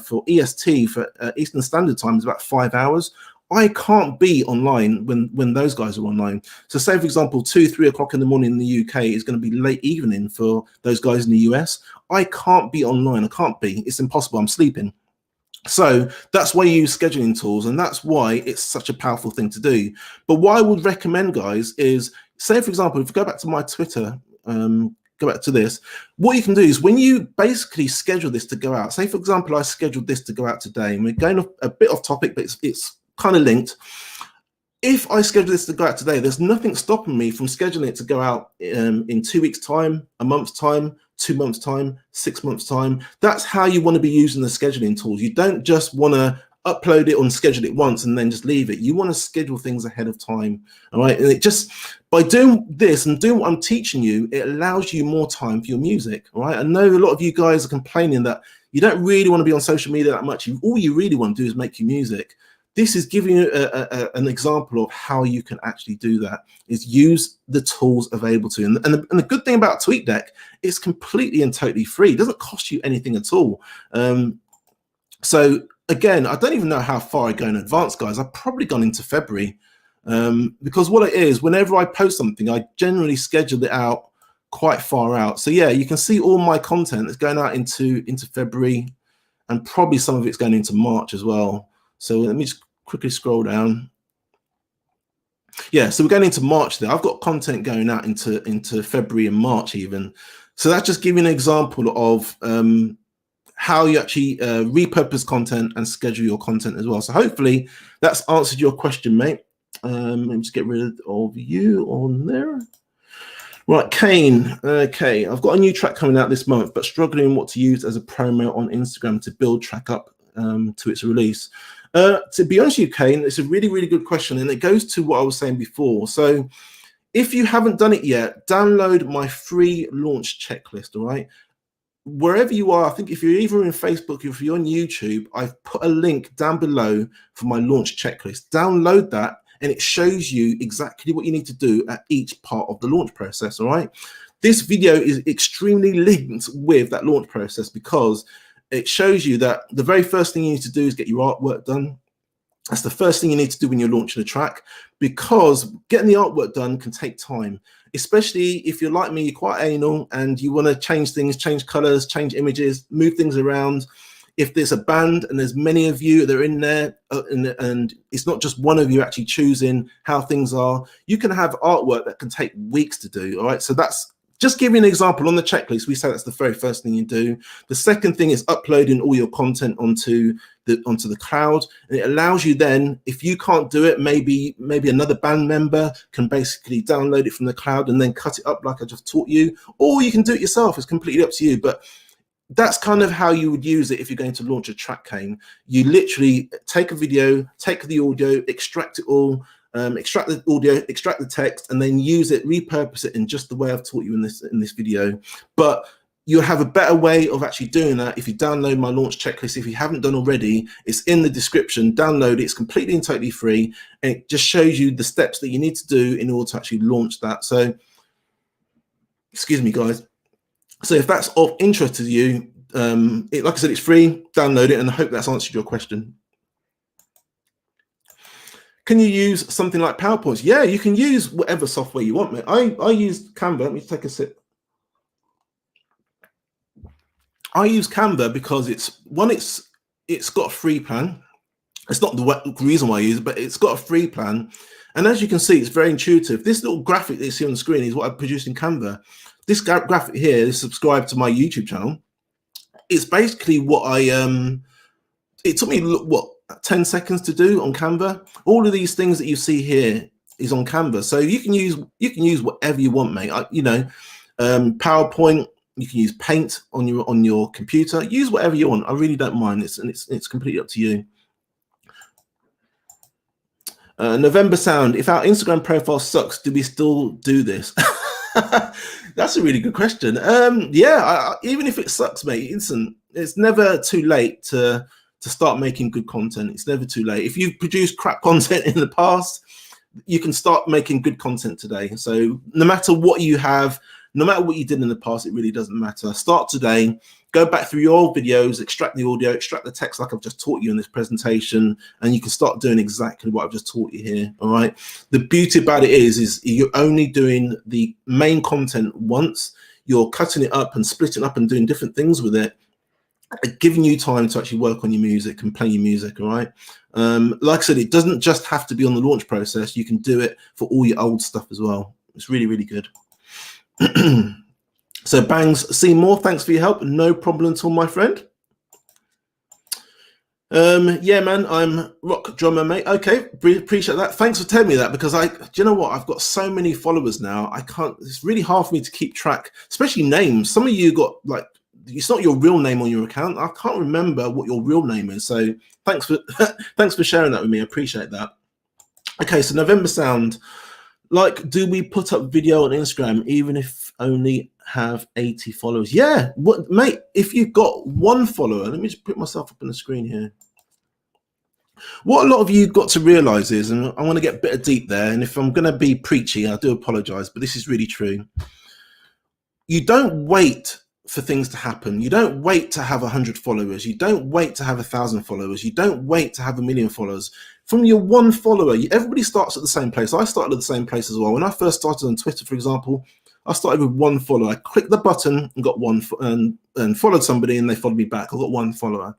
for EST, for Eastern Standard Time, is about 5 hours. I can't be online when those guys are online. So say, for example, 2, 3 o'clock in the morning in the UK is going to be late evening for those guys in the US. I can't be online. I can't be. It's impossible. I'm sleeping. So that's why you use scheduling tools, and that's why it's such a powerful thing to do. But what I would recommend, guys, is, say, for example, if you go back to my Twitter, go back to this, what you can do is when you basically schedule this to go out, say, for example, I scheduled this to go out today, and we're going a bit off topic, but it's kind of linked. If I schedule this to go out today, there's nothing stopping me from scheduling it to go out in 2 weeks' time, a month's time, 2 months' time, 6 months' time. That's how you want to be using the scheduling tools. You don't just want to upload it and schedule it once and then just leave it. You want to schedule things ahead of time. All right. And it just, by doing this and doing what I'm teaching you, it allows you more time for your music. All right. I know a lot of you guys are complaining that you don't really want to be on social media that much. All you really want to do is make your music. This is giving you an example of how you can actually do that, is use the tools available to you. And the good thing about TweetDeck, it's completely and totally free. It doesn't cost you anything at all. So again, I don't even know how far I go in advance, guys. I've probably gone into February, because what it is, whenever I post something, I generally schedule it out quite far out. So yeah, you can see all my content is going out into February, and probably some of it's going into March as well. So let me just quickly scroll down. Yeah, so we're going into March there. I've got content going out into February and March even. So that's just giving an example of how you actually repurpose content and schedule your content as well. So hopefully that's answered your question, mate. Let me just get rid of you on there. Right, Kane. Okay, I've got a new track coming out this month, but struggling what to use as a promo on Instagram to build track up to its release. To be honest with you, Kane, it's a really, really good question, and it goes to what I was saying before. So if you haven't done it yet, download my free launch checklist, all right? Wherever you are, I think if you're either in Facebook or if you're on YouTube, I've put a link down below for my launch checklist. Download that, and it shows you exactly what you need to do at each part of the launch process, all right? This video is extremely linked with that launch process, because it shows you that the very first thing you need to do is get your artwork done. That's the first thing you need to do when you're launching a track, because getting the artwork done can take time. especially if you're like me, you're quite anal and you want to change things, change colors, change images, move things around. If there's a band and there's many of you that are in there, and it's not just one of you actually choosing how things are, you can have artwork that can take weeks to do. All right, so that's just give you an example. On the checklist, we say that's the very first thing you do. The second thing is uploading all your content onto the cloud, and it allows you then, if you can't do it, maybe another band member can basically download it from the cloud and then cut it up like I just taught you, or you can do it yourself. It's completely up to you, but that's kind of how you would use it if you're going to launch a track cane. You literally take a video, take the audio, extract it all, extract the audio, extract the text, and then use it, repurpose it in just the way I've taught you in this video. But you'll have a better way of actually doing that if you download my launch checklist. If you haven't done already, it's in the description. Download it. It's completely and totally free, and it just shows you the steps that you need to do in order to actually launch that. So, excuse me, guys. So if that's of interest to you, like I said, it's free. Download it, and I hope that's answered your question. Can you use something like PowerPoints? Yeah, you can use whatever software you want, mate. I use Canva. Let me take a sip. I use Canva because it's got a free plan. It's not the reason why I use it, but it's got a free plan. And as you can see, it's very intuitive. This little graphic that you see on the screen is what I produced in Canva. This graphic here is subscribed to my YouTube channel. It's basically what it took me, what, 10 seconds to do on Canva. All of these things that you see here is on Canva. So you can use whatever you want, mate. PowerPoint, you can use Paint on your computer. Use whatever you want. I really don't mind. It's completely up to you. November Sound, if our Instagram profile sucks, do we still do this? That's a really good question. Yeah, even if it sucks, mate, it's never too late to start making good content. It's never too late. If you've produced crap content in the past, you can start making good content today. So no matter what you have, no matter what you did in the past, it really doesn't matter. Start today. Go back through your old videos, extract the audio, extract the text like I've just taught you in this presentation, and you can start doing exactly what I've just taught you here, all right? The beauty about it is you're only doing the main content once. You're cutting it up and splitting up and doing different things with it, giving you time to actually work on your music and play your music, all right? Like I said, it doesn't just have to be on the launch process. You can do it for all your old stuff as well. It's really, really good. So Bangs Seymour, thanks for your help. No problem at all, my friend. Yeah, man, I'm rock drummer, mate. Okay, appreciate that. Thanks for telling me that, because do you know what? I've got so many followers now. It's really hard for me to keep track, especially names. Some of you got like, it's not your real name on your account. I can't remember what your real name is. So thanks for thanks for sharing that with me. I appreciate that. Okay, so November Sound. Like, do we put up video on Instagram even if only have 80 followers? Yeah, what, mate, if you've got one follower, let me just put myself up on the screen here. What a lot of you got to realize is, and I want to get a bit deep there, and if I'm going to be preachy, I do apologize, but this is really true. You don't wait for things to happen. You don't wait to have 100 followers. You don't wait to have 1,000 followers. You don't wait to have 1 million followers. From your one follower, everybody starts at the same place. I started at the same place as well. When I first started on Twitter, for example, I started with one follower. I clicked the button and got one, and followed somebody, and they followed me back. I got one follower.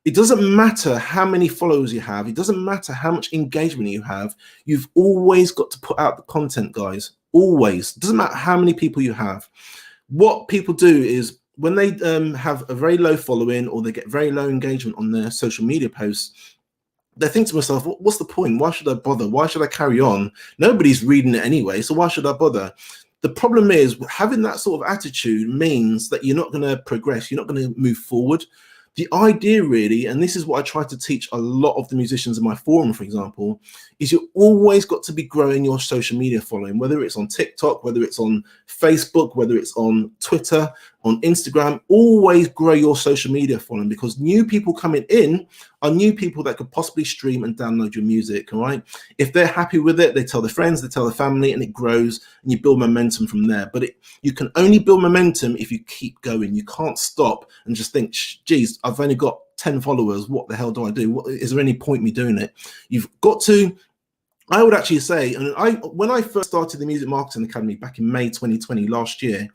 It doesn't matter how many followers you have. It doesn't matter how much engagement you have. You've always got to put out the content, guys. Always. It doesn't matter how many people you have. What people do is when they have a very low following, or they get very low engagement on their social media posts, they think to themselves, what's the point? Why should I bother? Why should I carry on? Nobody's reading it anyway, so why should I bother? The problem is, having that sort of attitude means that you're not going to progress. You're not going to move forward. The idea really, and this is what I try to teach a lot of the musicians in my forum, for example, is you always got to be growing your social media following, whether it's on TikTok, whether it's on Facebook, whether it's on Twitter, on Instagram. Always grow your social media following, because new people coming in are new people that could possibly stream and download your music, all right? If they're happy with it, they tell their friends, they tell their family, and it grows, and you build momentum from there. But you can only build momentum if you keep going. You can't stop and just think, geez, I've only got 10 followers. What the hell do I do? Is there any point me doing it? You've got to I would actually say, and when I first started the Music Marketing Academy back in May 2020 last year,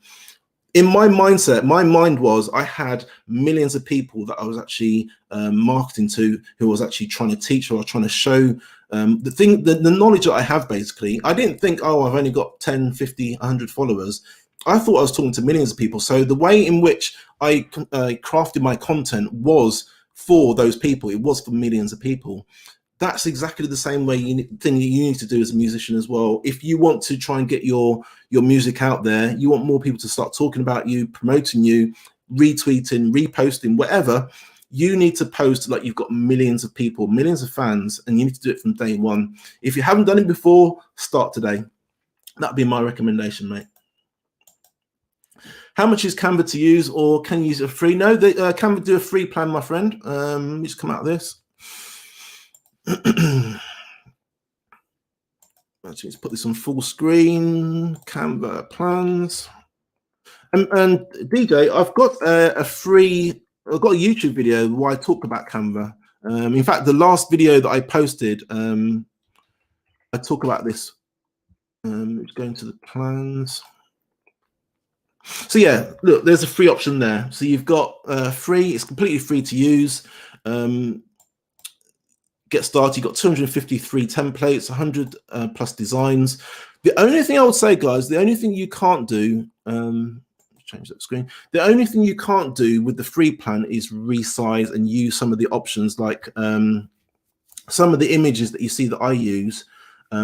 in my mindset, my mind was I had millions of people that I was actually marketing to, who was actually trying to teach or trying to show the knowledge that I have. Basically, I didn't think, oh, I've only got 10, 50, 100 followers. I thought I was talking to millions of people. So the way in which I crafted my content was for those people. It was for millions of people. That's exactly the same thing you need to do as a musician as well. If you want to try and get your music out there, you want more people to start talking about you, promoting you, retweeting, reposting, whatever, you need to post like you've got millions of people, millions of fans, and you need to do it from day one. If you haven't done it before, start today. That'd be my recommendation, mate. How much is Canva to use, or can you use it free? No, Canva do a free plan, my friend. Let me just come out of this. Let's put this on full screen. Canva plans. And DJ, I've got a YouTube video where I talk about Canva. In fact, the last video that I posted, I talk about this. It's going to the plans. So yeah, look, there's a free option there. So you've got free. It's completely free to use. Get started. You've got 253 templates, 100 plus designs. The only thing I would say, guys, the only thing you can't do, change that screen. The only thing you can't do with the free plan is resize and use some of the options, like some of the images that you see that I use.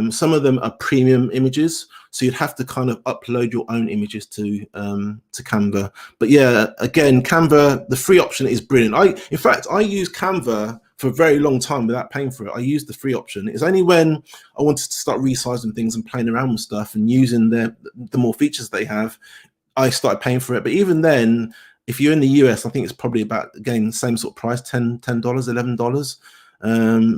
Some of them are premium images, so you'd have to kind of upload your own images to Canva. But yeah, again, Canva, the free option is brilliant. In fact, I use Canva for a very long time without paying for it. I used the free option. It's only when I wanted to start resizing things and playing around with stuff and using the more features they have, I started paying for it. But even then, if you're in the US, I think it's probably about, again, same sort of price, $10, $11.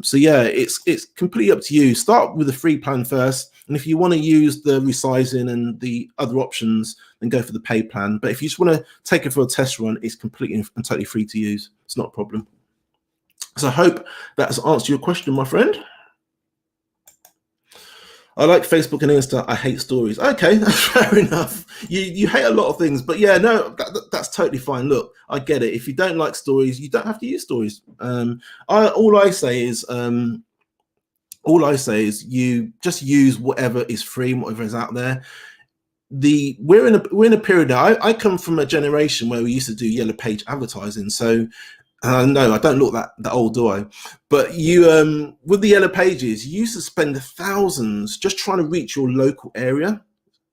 So yeah, it's completely up to you. Start with the free plan first, and if you want to use the resizing and the other options, then go for the paid plan. But if you just want to take it for a test run, it's completely and totally free to use. It's not a problem. So I hope that's answered your question, my friend. I like Facebook and Insta. I hate stories. Okay, that's fair enough. You hate a lot of things, but yeah, no, that's totally fine. Look, I get it. If you don't like stories, you don't have to use stories. All I say is you just use whatever is free and whatever is out there. We're in a period now. I come from a generation where we used to do yellow page advertising, so. No, I don't look that old, do I? But you, with the yellow pages, you used to spend thousands just trying to reach your local area.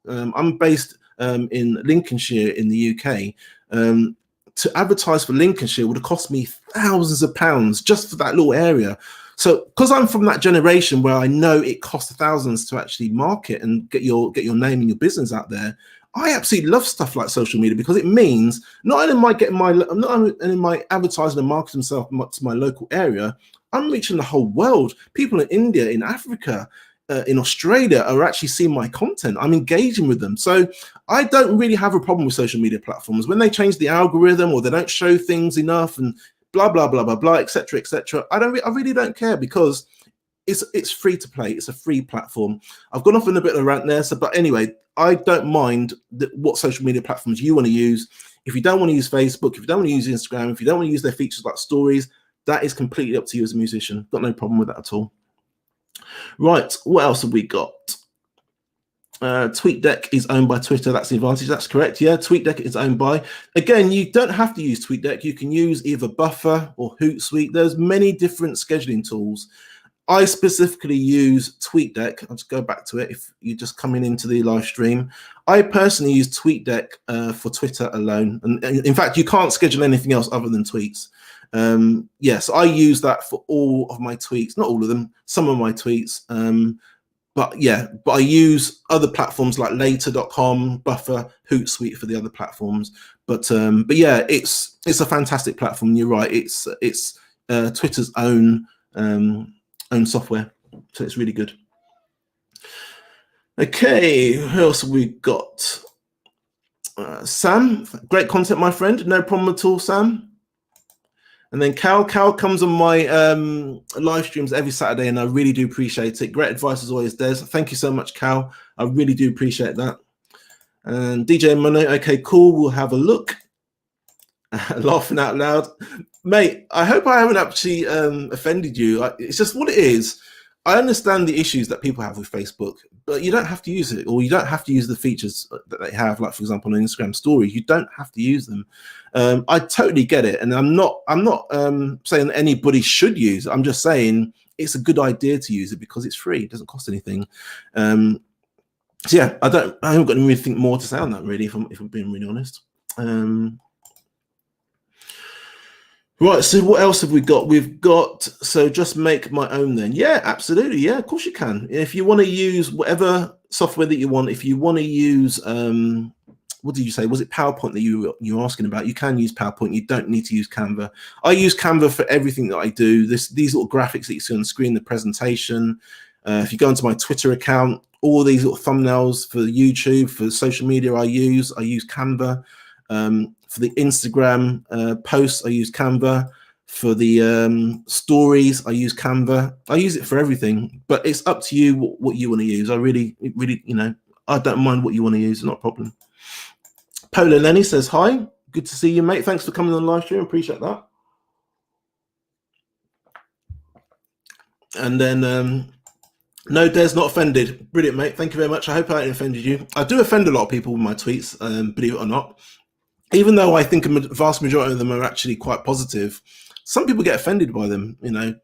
I'm based in Lincolnshire in the UK. To advertise for Lincolnshire would have cost me thousands of pounds just for that little area. So, because I'm from that generation where I know it costs thousands to actually market and get your name and your business out there, I absolutely love stuff like social media, because it means not only am I getting not only am I advertising and marketing myself to my local area, I'm reaching the whole world. People in India, in Africa, in Australia are actually seeing my content. I'm engaging with them. So I don't really have a problem with social media platforms. When they change the algorithm or they don't show things enough and blah, blah, blah, blah, blah, etc., etc., I really don't care, because it's free to play. It's a free platform. I've gone off in a bit of a rant there. But anyway, I don't mind what social media platforms you want to use. If you don't want to use Facebook, if you don't want to use Instagram, if you don't want to use their features like stories, that is completely up to you as a musician. Got no problem with that at all. Right, what else have we got? TweetDeck is owned by Twitter. That's the advantage. That's correct. Yeah, TweetDeck is owned by. Again, you don't have to use TweetDeck. You can use either Buffer or Hootsuite. There's many different scheduling tools. I specifically use TweetDeck. I'll just go back to it if you're just coming into the live stream. I personally use TweetDeck for Twitter alone. And in fact, you can't schedule anything else other than tweets. Yes, I use that for all of my tweets. Not all of them, some of my tweets. But I use other platforms like later.com, Buffer, Hootsuite for the other platforms. But yeah, it's a fantastic platform. You're right. It's Twitter's own software, so it's really good. Okay, who else have we got? Sam, great content, my friend. No problem at all, Sam. And then Cal comes on my live streams every Saturday, and I really do appreciate it. Great advice as always, Des. Thank you so much, Cal. I really do appreciate that. And DJ Money, okay, cool. We'll have a look. Laughing out loud, mate. I hope I haven't actually offended you. It's just what it is. I understand the issues that people have with Facebook, but you don't have to use it, or you don't have to use the features that they have. Like, for example, on Instagram stories, you don't have to use them. I totally get it, and I'm not saying that anybody should use it. I'm just saying it's a good idea to use it because it's free. It doesn't cost anything. So yeah, I haven't got anything more to say on that, really, if I'm being really honest. Right, so what else have we got? We've got, so just make my own then. Yeah, absolutely. Yeah, of course you can. If you want to use whatever software that you want, if you want to use, what did you say? Was it PowerPoint that you were asking about? You can use PowerPoint. You don't need to use Canva. I use Canva for everything that I do. These little graphics that you see on the screen, the presentation. If you go into my Twitter account, all these little thumbnails for YouTube, for social media I use Canva. For the Instagram posts, I use Canva. For the stories, I use Canva. I use it for everything, but it's up to you what you want to use. I really, I don't mind what you want to use, not a problem. Polo Lenny says, hi, good to see you, mate. Thanks for coming on the live stream, appreciate that. And then, no, Des, not offended. Brilliant, mate. Thank you very much. I hope I haven't offended you. I do offend a lot of people with my tweets, believe it or not. Even though I think a vast majority of them are actually quite positive, some people get offended by them.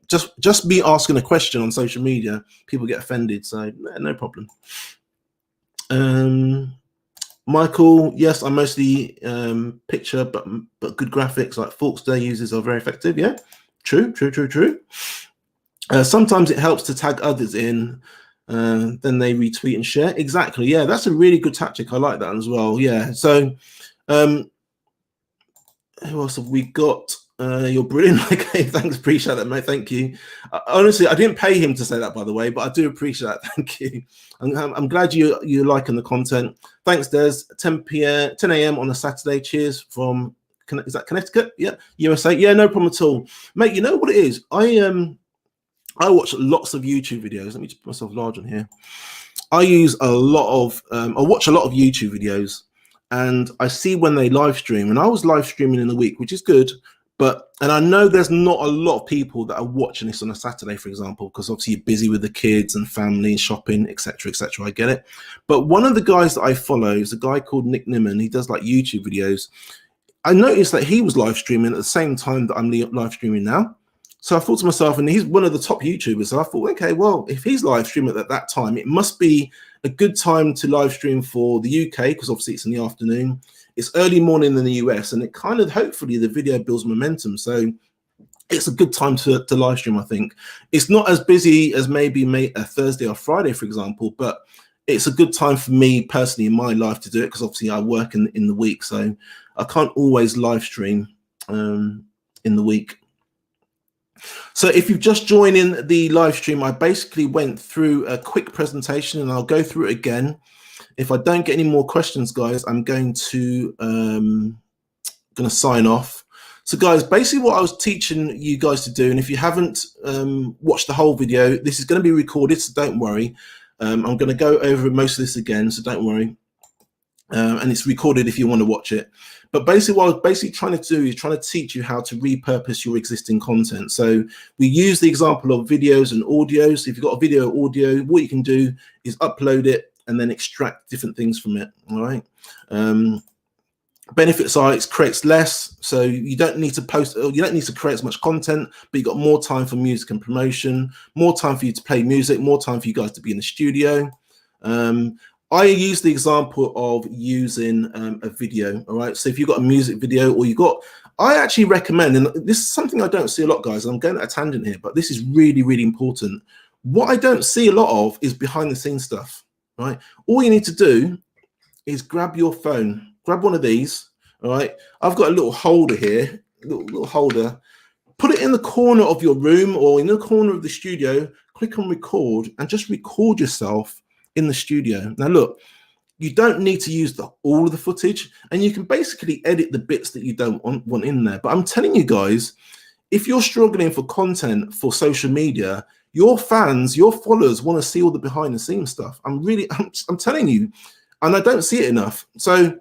Just me asking a question on social media, people get offended. So no problem. Michael, yes, I mostly picture, but good graphics like Forkster uses are very effective. Yeah, true. Sometimes it helps to tag others in, then they retweet and share. Exactly. Yeah, that's a really good tactic. I like that as well. Yeah. So. Who else have we got? You're brilliant. Okay, thanks. Appreciate that, mate. Thank you. Honestly, I didn't pay him to say that, by the way, but I do appreciate that. Thank you. I'm glad you're liking the content. Thanks, Des. 10 a.m. on a Saturday. Cheers from, is that Connecticut? Yeah, USA. Yeah, no problem at all, mate. You know what it is? I watch lots of YouTube videos. Let me just put myself large on here. I watch a lot of YouTube videos. And I see when they live stream, and I was live streaming in the week, which is good. And I know there's not a lot of people that are watching this on a Saturday, for example, because obviously you're busy with the kids and family and shopping, etc., etc. I get it. But one of the guys that I follow is a guy called Nick Nimmin. He does like YouTube videos. I noticed that he was live streaming at the same time that I'm live streaming now. So I thought to myself, and he's one of the top YouTubers. So I thought, okay, well, if he's live streaming at that time, it must be a good time to live stream for the UK, because obviously it's in the afternoon. It's early morning in the US, and it kind of, hopefully the video builds momentum. So it's a good time to live stream, I think. It's not as busy as maybe a Thursday or Friday, for example, but it's a good time for me personally in my life to do it, because obviously I work in the week. So I can't always live stream in the week. So if you've just joined in the live stream, I basically went through a quick presentation, and I'll go through it again. If I don't get any more questions, guys, I'm going to sign off. So guys, basically what I was teaching you guys to do, and if you haven't watched the whole video, this is going to be recorded, so don't worry. I'm going to go over most of this again, so don't worry. And it's recorded if you want to watch it. But basically what I was trying to do is trying to teach you how to repurpose your existing content. So we use the example of videos and audios. If you've got a video or audio, what you can do is upload it and then extract different things from it. All right. Benefits are it creates less, so you don't need to post, or you don't need to create as much content, but you got more time for music and promotion, more time for you to play music, more time for you guys to be in the studio. I use the example of using a video. All right, so if you've got a music video, or I actually recommend, and this is something I don't see a lot, guys. I'm going at a tangent here, but this is really, really important. What I don't see a lot of is behind the scenes stuff. Right, all you need to do is grab your phone. Grab one of these, all right? I've got a little holder here, little holder. Put it in the corner of your room or in the corner of the studio. Click on record and just record yourself in the studio. Now, look, you don't need to use all of the footage, and you can basically edit the bits that you don't want in there. But I'm telling you guys, if you're struggling for content for social media, your fans, your followers want to see all the behind the scenes stuff. I'm telling you, and I don't see it enough. So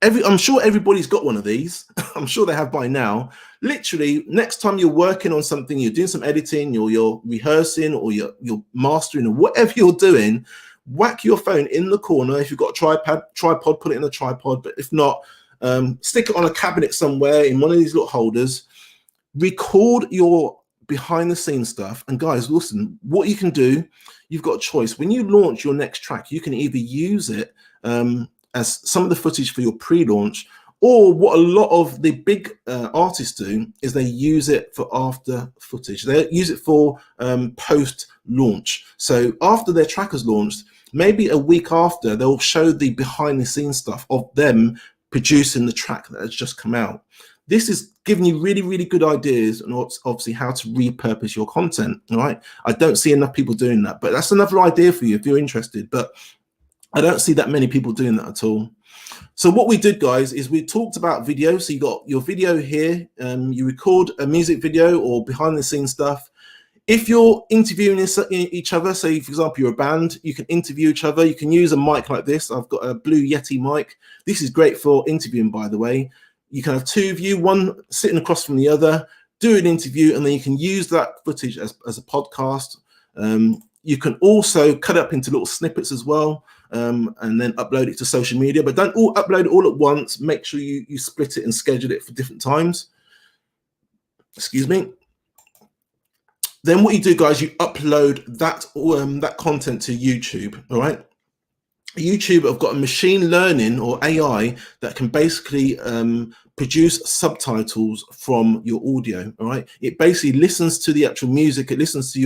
I'm sure everybody's got one of these. I'm sure they have by now. Literally, next time you're working on something, you're doing some editing, or you're rehearsing, or you're mastering, or whatever you're doing, whack your phone in the corner. If you've got a tripod, put it in a tripod. But if not, stick it on a cabinet somewhere in one of these little holders. Record your behind the scenes stuff. And guys, listen, what you can do, you've got a choice. When you launch your next track, you can either use it as some of the footage for your pre-launch, or what a lot of the big artists do is they use it for after footage. They use it for post-launch. So after their track has launched, maybe a week after, they'll show the behind the scenes stuff of them producing the track that has just come out. This is giving you really, really good ideas and obviously how to repurpose your content. All right. I don't see enough people doing that, but that's another idea for you if you're interested. But I don't see that many people doing that at all. So what we did, guys, is we talked about video. So you got your video here. You record a music video or behind the scenes stuff. If you're interviewing each other, say, for example, you're a band, you can interview each other. You can use a mic like this. I've got a Blue Yeti mic. This is great for interviewing, by the way. You can have two of you, one sitting across from the other, do an interview, and then you can use that footage as a podcast. You can also cut it up into little snippets as well, and then upload it to social media. But don't upload it all at once. Make sure you split it and schedule it for different times. Excuse me. Then what you do, guys, you upload that content to YouTube. All right. YouTube have got a machine learning or AI that can basically produce subtitles from your audio. All right. It basically listens to the actual music. It listens to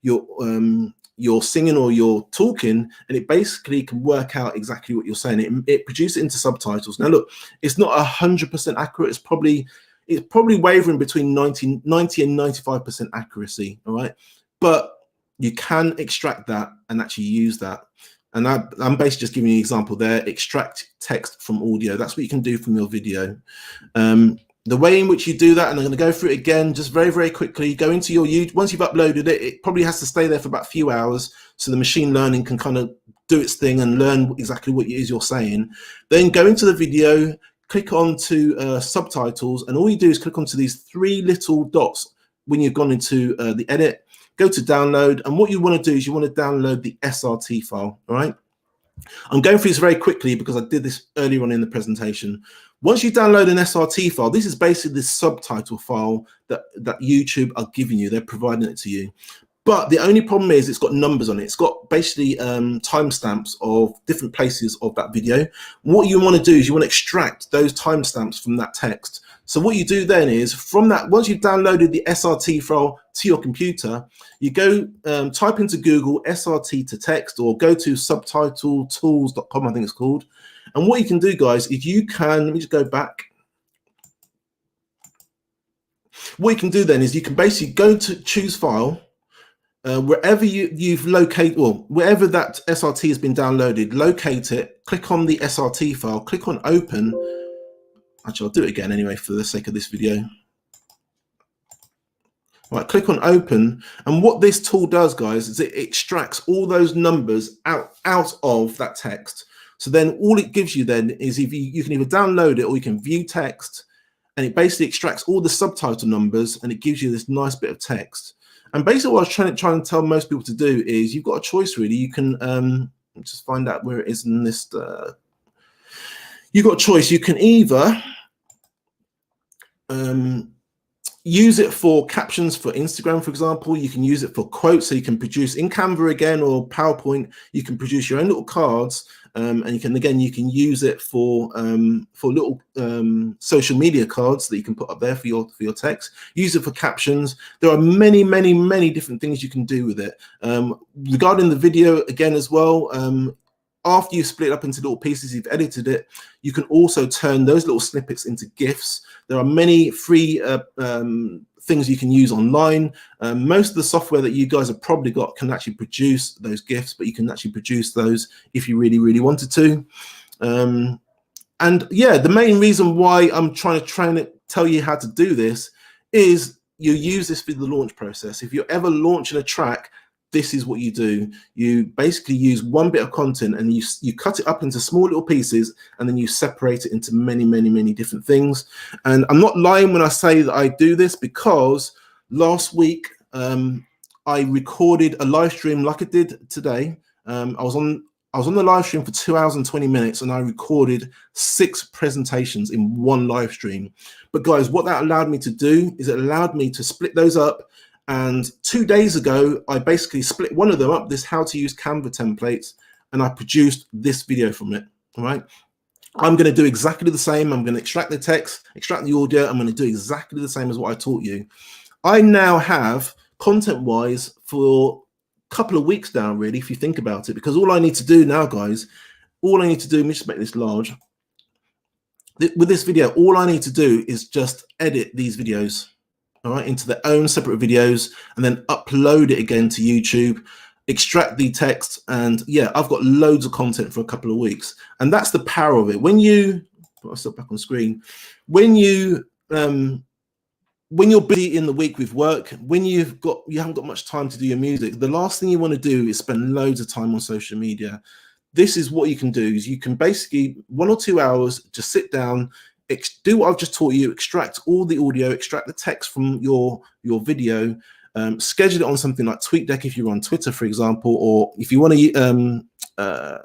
your singing or your talking, and it basically can work out exactly what you're saying. It produces it into subtitles. Now, look, it's not 100% accurate. It's probably wavering between 90 and 95% accuracy. All right. But you can extract that and actually use that. And I'm basically just giving you an example there. Extract text from audio. That's what you can do from your video. The way in which you do that, and I'm going to go through it again, just very, very quickly. Go into your YouTube. Once you've uploaded it, it probably has to stay there for about a few hours, so the machine learning can kind of do its thing and learn exactly what it is you're saying. Then go into the video, click on to subtitles, and all you do is click onto these three little dots when you've gone into the edit. Go to download, and what you want to do is you want to download the SRT file. All right. I'm going through this very quickly because I did this earlier on in the presentation. Once you download an SRT file, this is basically the subtitle file that YouTube are giving you. They're providing it to you. But the only problem is it's got numbers on it. It's got basically timestamps of different places of that video. What you want to do is you want to extract those timestamps from that text. So what you do then is from that, once you've downloaded the SRT file to your computer, you go type into Google SRT to text, or go to subtitletools.com, I think it's called. And what you can do, guys, is you can, let me just go back. What you can do then is you can basically go to choose file, wherever you've located, or wherever that SRT has been downloaded, locate it, click on the SRT file, click on open. Actually, I'll do it again anyway for the sake of this video. Right, click on open, and what this tool does, guys, is it extracts all those numbers out of that text. So then all it gives you then is if you can either download it or you can view text, and it basically extracts all the subtitle numbers and it gives you this nice bit of text. And basically what I was trying to tell most people to do is you've got a choice really. You can just find out where it is in this. You've got a choice. You can either use it for captions for Instagram, for example. You can use it for quotes, so you can produce in Canva again or PowerPoint. You can produce your own little cards, and you can use it for little social media cards that you can put up there for your text. Use it for captions. There are many, many, many different things you can do with it. Regarding the video again as well. After you split it up into little pieces, you've edited it, you can also turn those little snippets into GIFs. There are many free things you can use online. Most of the software that you guys have probably got can actually produce those GIFs, but you can actually produce those if you really, really wanted to. And yeah, the main reason why I'm trying to tell you how to do this is you use this for the launch process. If you're ever launching a track, this is what you do. You basically use one bit of content and you cut it up into small little pieces, and then you separate it into many different things. And I'm not lying when I say that I do this, because last week I recorded a live stream like I did today. I was on the live stream for 2 hours and 20 minutes, and I recorded 6 presentations in one live stream. But guys, what that allowed me to do is it allowed me to split those up. And 2 days ago, I basically split one of them up, this how to use Canva templates, and I produced this video from it. All right. I'm going to do exactly the same. I'm going to extract the text, extract the audio. I'm going to do exactly the same as what I taught you. I now have content-wise for a couple of weeks now, really, if you think about it, because all I need to do now, guys, all I need to do, let me just make this large. With this video, all I need to do is just edit these videos, all right, into their own separate videos, and then upload it again to YouTube, extract the text, and yeah, I've got loads of content for a couple of weeks. And that's the power of it. When you put myself back on screen, when you're busy in the week with work, when you haven't got much time to do your music, the last thing you want to do is spend loads of time on social media. This is what you can do, is you can basically 1 or 2 hours just sit down, do what I've just taught you, extract all the audio, extract the text from your video, schedule it on something like TweetDeck if you're on Twitter, for example, or if you want to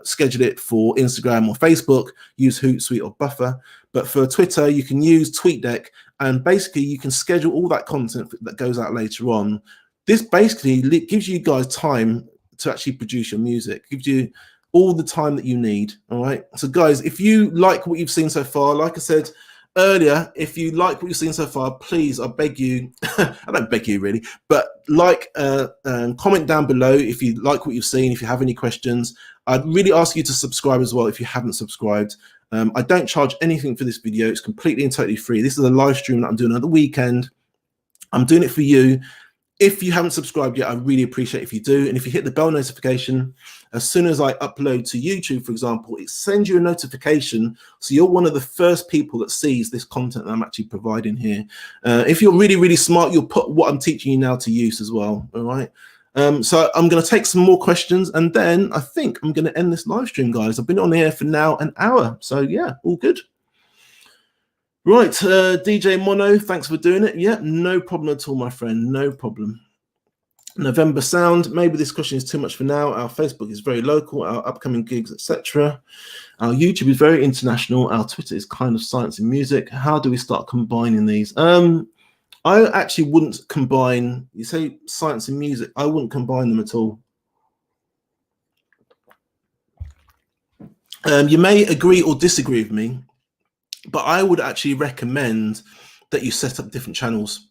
schedule it for Instagram or Facebook, use Hootsuite or Buffer. But for Twitter, you can use TweetDeck, and basically you can schedule all that content that goes out later on. This basically gives you guys time to actually produce your music, gives you all the time that you need. All right. So guys, if you like what you've seen so far, like I said earlier, if you like what you've seen so far, please, I beg you, I don't beg you really, but comment down below if you like what you've seen, if you have any questions. I'd really ask you to subscribe as well if you haven't subscribed. I don't charge anything for this video. It's completely and totally free. This is a live stream that I'm doing at the weekend. I'm doing it for you. If you haven't subscribed yet, I really appreciate if you do. And if you hit the bell notification, as soon as I upload to YouTube, for example, it sends you a notification. So you're one of the first people that sees this content that I'm actually providing here. If you're really smart, you'll put what I'm teaching you now to use as well. All right. So I'm going to take some more questions, and then I think I'm going to end this live stream, guys. I've been on here for now an hour. So yeah, all good. Right, DJ Mono, thanks for doing it. Yeah, no problem at all, my friend, no problem. November Sound, maybe this question is too much for now. Our Facebook is very local, our upcoming gigs, etc. Our YouTube is very international. Our Twitter is kind of science and music. How do we start combining these? I actually wouldn't combine, you say science and music, I wouldn't combine them at all. You may agree or disagree with me, but I would actually recommend that you set up different channels.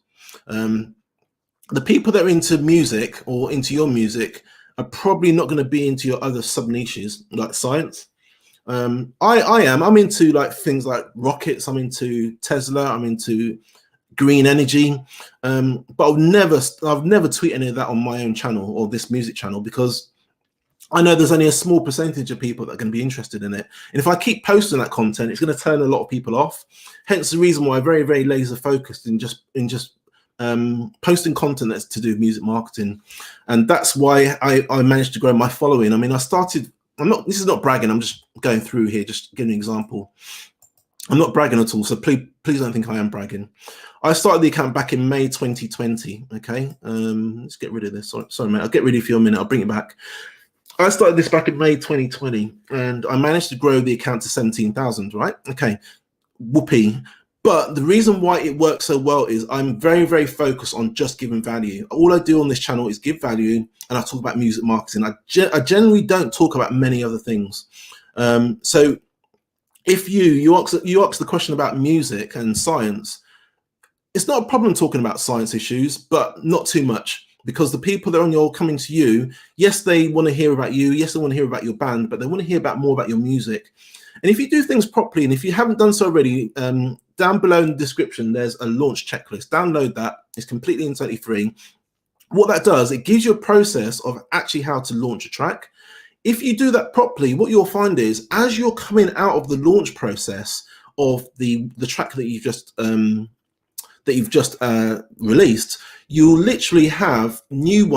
The people that are into music or into your music are probably not going to be into your other sub niches like science. I'm into like things like rockets. I'm into Tesla. I'm into green energy. But I've never tweet any of that on my own channel or this music channel, because I know there's only a small percentage of people that are going to be interested in it. And if I keep posting that content, it's going to turn a lot of people off. Hence the reason why I'm very laser focused in just posting content that's to do with music marketing. And that's why I managed to grow my following. I mean, this is not bragging. I'm just going through here, just giving an example. I'm not bragging at all. So please don't think I am bragging. I started the account back in May 2020. Okay. Let's get rid of this. Sorry, mate. I'll get rid of it for you in a minute. I'll bring it back. I started this back in May 2020, and I managed to grow the account to 17,000, right? Okay, whoopee. But the reason why it works so well is I'm very focused on just giving value. All I do on this channel is give value, and I talk about music marketing. I generally don't talk about many other things. So if you ask the question about music and science, it's not a problem talking about science issues, but not too much. Because the people that are coming to you, yes, they want to hear about you. Yes, they want to hear about your band, but they want to hear more about your music. And if you do things properly, and if you haven't done so already, down below in the description, there's a launch checklist. Download that. It's completely and totally free. What that does, it gives you a process of actually how to launch a track. If you do that properly, what you'll find is as you're coming out of the launch process of the track that you've just that you've just released, you'll literally have new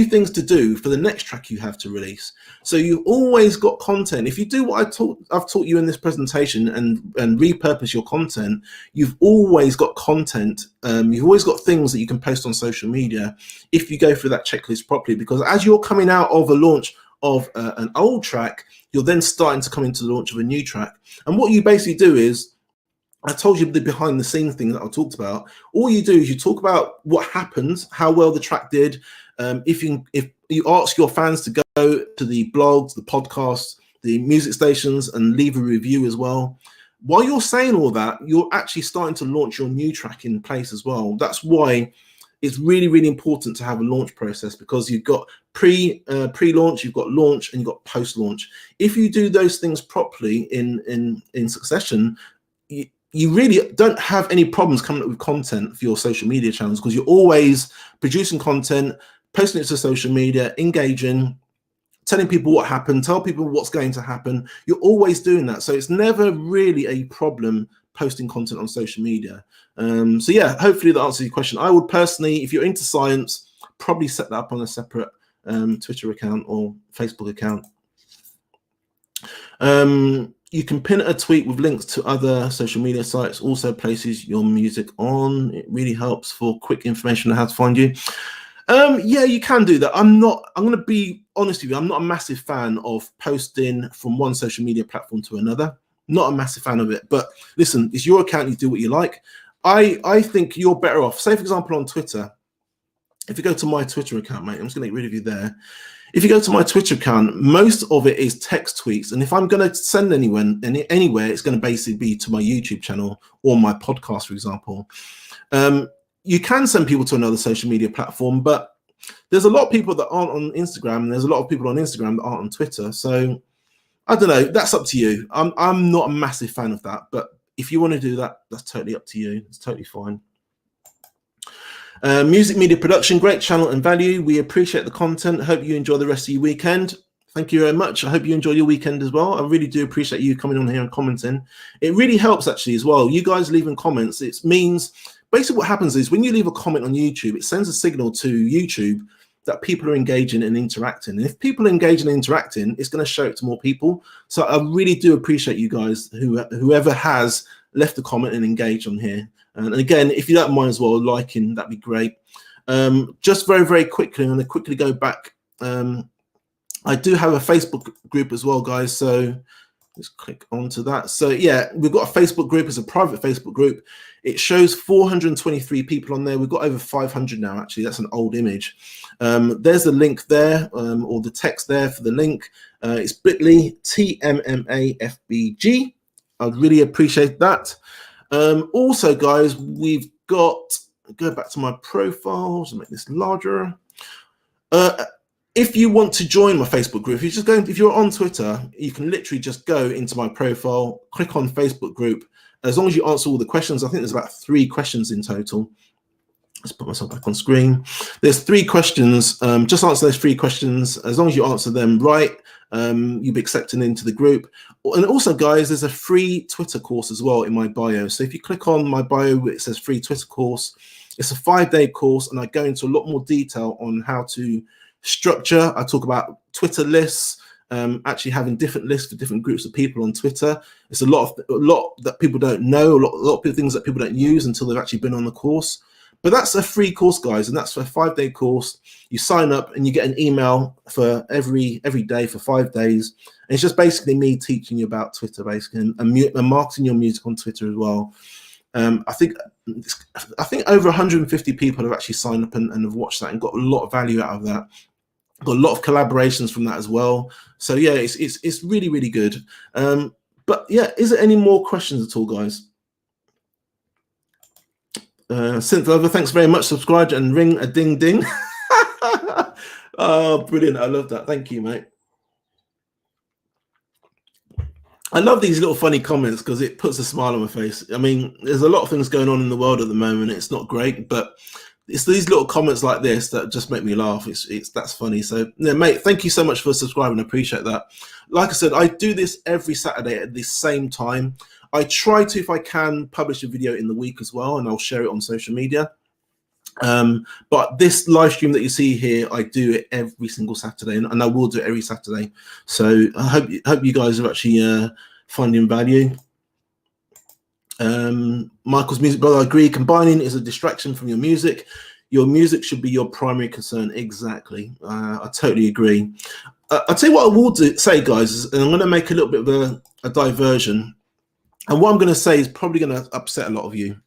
things to do for the next track you have to release. So you've always got content. If you do what I've taught you in this presentation and repurpose your content, you've always got content. You've always got things that you can post on social media if you go through that checklist properly, because as you're coming out of a launch of an old track, you're then starting to come into the launch of a new track. And what you basically do is, I told you the behind the scenes thing that I talked about. All you do is you talk about what happened, how well the track did. If you ask your fans to go to the blogs, the podcasts, the music stations, and leave a review as well. While you're saying all that, you're actually starting to launch your new track in place as well. That's why it's really, really important to have a launch process, because you've got pre-launch, you've got launch, and you've got post-launch. If you do those things properly in succession, you really don't have any problems coming up with content for your social media channels, because you're always producing content, posting it to social media, engaging, telling people what happened, tell people what's going to happen. You're always doing that. So it's never really a problem posting content on social media. So yeah, hopefully that answers your question. I would personally, if you're into science, probably set that up on a separate Twitter account or Facebook account. You can pin a tweet with links to other social media sites, also places your music on. It really helps for quick information on how to find you. Yeah, you can do that. I'm going to be honest with you, I'm not a massive fan of posting from one social media platform to another. Not a massive fan of it. But listen, it's your account, you do what you like. I think you're better off, say for example on Twitter, if you go to my Twitter account, mate, I'm just going to get rid of you there. If you go to my Twitter account, most of it is text tweets. And if I'm going to send anyone anywhere, it's going to basically be to my YouTube channel or my podcast, for example. You can send people to another social media platform, but there's a lot of people that aren't on Instagram, and there's a lot of people on Instagram that aren't on Twitter. So I don't know, that's up to you. I'm not a massive fan of that, but if you want to do that, that's totally up to you. It's totally fine. Music media production, great channel and value. We appreciate the content. Hope you enjoy the rest of your weekend. Thank you very much. I hope you enjoy your weekend as well. I really do appreciate you coming on here and commenting. It really helps actually as well. You guys leaving comments, it means basically what happens is when you leave a comment on YouTube, it sends a signal to YouTube that people are engaging and interacting. And if people are engaging and interacting, it's going to show it to more people. So I really do appreciate you guys, whoever has left a comment and engaged on here. And again, if you don't mind as well, liking, that'd be great. Just very, very quickly, I'm going to quickly go back. I do have a Facebook group as well, guys. So let's click onto that. So yeah, we've got a Facebook group. It's a private Facebook group. It shows 423 people on there. We've got over 500 now, actually. That's an old image. There's the link there, or the text there for the link. It's bit.ly TMMAFBG. I'd really appreciate that. Also, guys, we've got, go back to my profiles and make this larger. If you want to join my Facebook group, if you're on Twitter, you can literally just go into my profile, click on Facebook group. As long as you answer all the questions, I think there's about 3 questions in total. Let's put myself back on screen. There's 3 questions. Just answer those 3 questions. As long as you answer them right, you'll be accepted into the group. And also, guys, there's a free Twitter course as well in my bio. So if you click on my bio, it says free Twitter course. It's a 5-day course, and I go into a lot more detail on how to structure. I talk about Twitter lists, actually having different lists for different groups of people on Twitter. It's a lot that people don't know, a lot of things that people don't use until they've actually been on the course. But that's a free course, guys, and that's for a 5-day course. You sign up and you get an email for every day for 5 days. And it's just basically me teaching you about Twitter, basically, and marketing your music on Twitter as well. I think over 150 people have actually signed up and have watched that and got a lot of value out of that. Got a lot of collaborations from that as well. So yeah, it's really, really good. But yeah, is there any more questions at all, guys? Synth Lover, thanks very much. Subscribe and ring a ding ding. Oh, brilliant. I love that. Thank you, mate. I love these little funny comments because it puts a smile on my face. I mean, there's a lot of things going on in the world at the moment. It's not great, but it's these little comments like this that just make me laugh. That's funny. So yeah, mate, thank you so much for subscribing. I appreciate that. Like I said, I do this every Saturday at the same time. I try to, if I can, publish a video in the week as well, and I'll share it on social media. But this live stream that you see here, I do it every single Saturday, and I will do it every Saturday. So I hope you guys are actually finding value. Michael's music brother, I agree. Combining is a distraction from your music. Your music should be your primary concern. Exactly. I totally agree. I'll tell you what I will say, guys, is, and I'm going to make a little bit of a diversion. And what I'm going to say is probably going to upset a lot of you.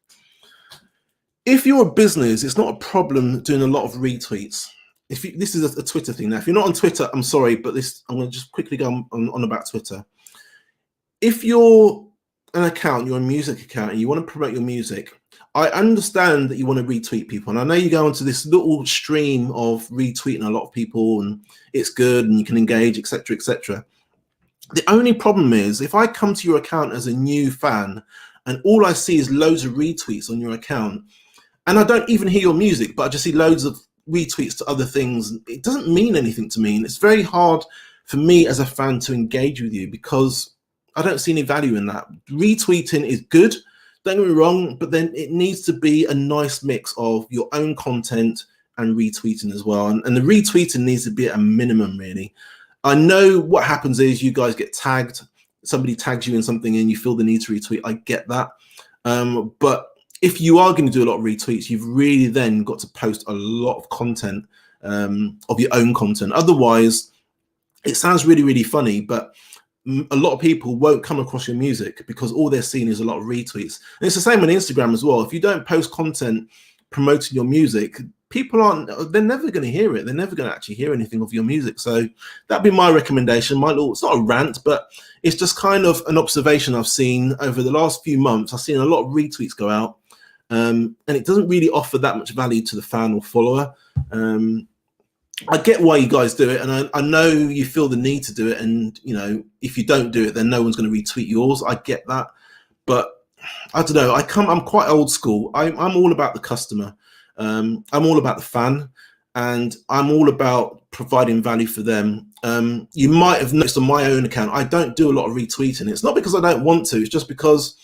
If you're a business, it's not a problem doing a lot of retweets. This is a Twitter thing. Now, if you're not on Twitter, I'm sorry, but I'm going to just quickly go on about Twitter. If you're an account, you're a music account, and you want to promote your music, I understand that you want to retweet people. And I know you go into this little stream of retweeting a lot of people, and it's good, and you can engage, etc., etc. The only problem is if I come to your account as a new fan, and all I see is loads of retweets on your account, and I don't even hear your music, but I just see loads of retweets to other things, it doesn't mean anything to me. And it's very hard for me as a fan to engage with you because I don't see any value in that. Retweeting is good, don't get me wrong, but then it needs to be a nice mix of your own content and retweeting as well. And the retweeting needs to be at a minimum, really. I know what happens is you guys get tagged, somebody tags you in something and you feel the need to retweet. I get that. But if you are going to do a lot of retweets, you've really then got to post a lot of content, of your own content. Otherwise, it sounds really, really funny, but a lot of people won't come across your music because all they're seeing is a lot of retweets. And it's the same on Instagram as well. If you don't post content promoting your music, they're never going to hear it. They're never going to actually hear anything of your music. So that'd be my recommendation. It's not a rant, but it's just kind of an observation I've seen over the last few months. I've seen a lot of retweets go out, and it doesn't really offer that much value to the fan or follower. I get why you guys do it, and I know you feel the need to do it, and if you don't do it, then no one's going to retweet yours. I get that, but I don't know. I'm quite old school. I'm all about the customer. I'm all about the fan, and I'm all about providing value for them. You might have noticed on my own account, I don't do a lot of retweeting. It's not because I don't want to. It's just because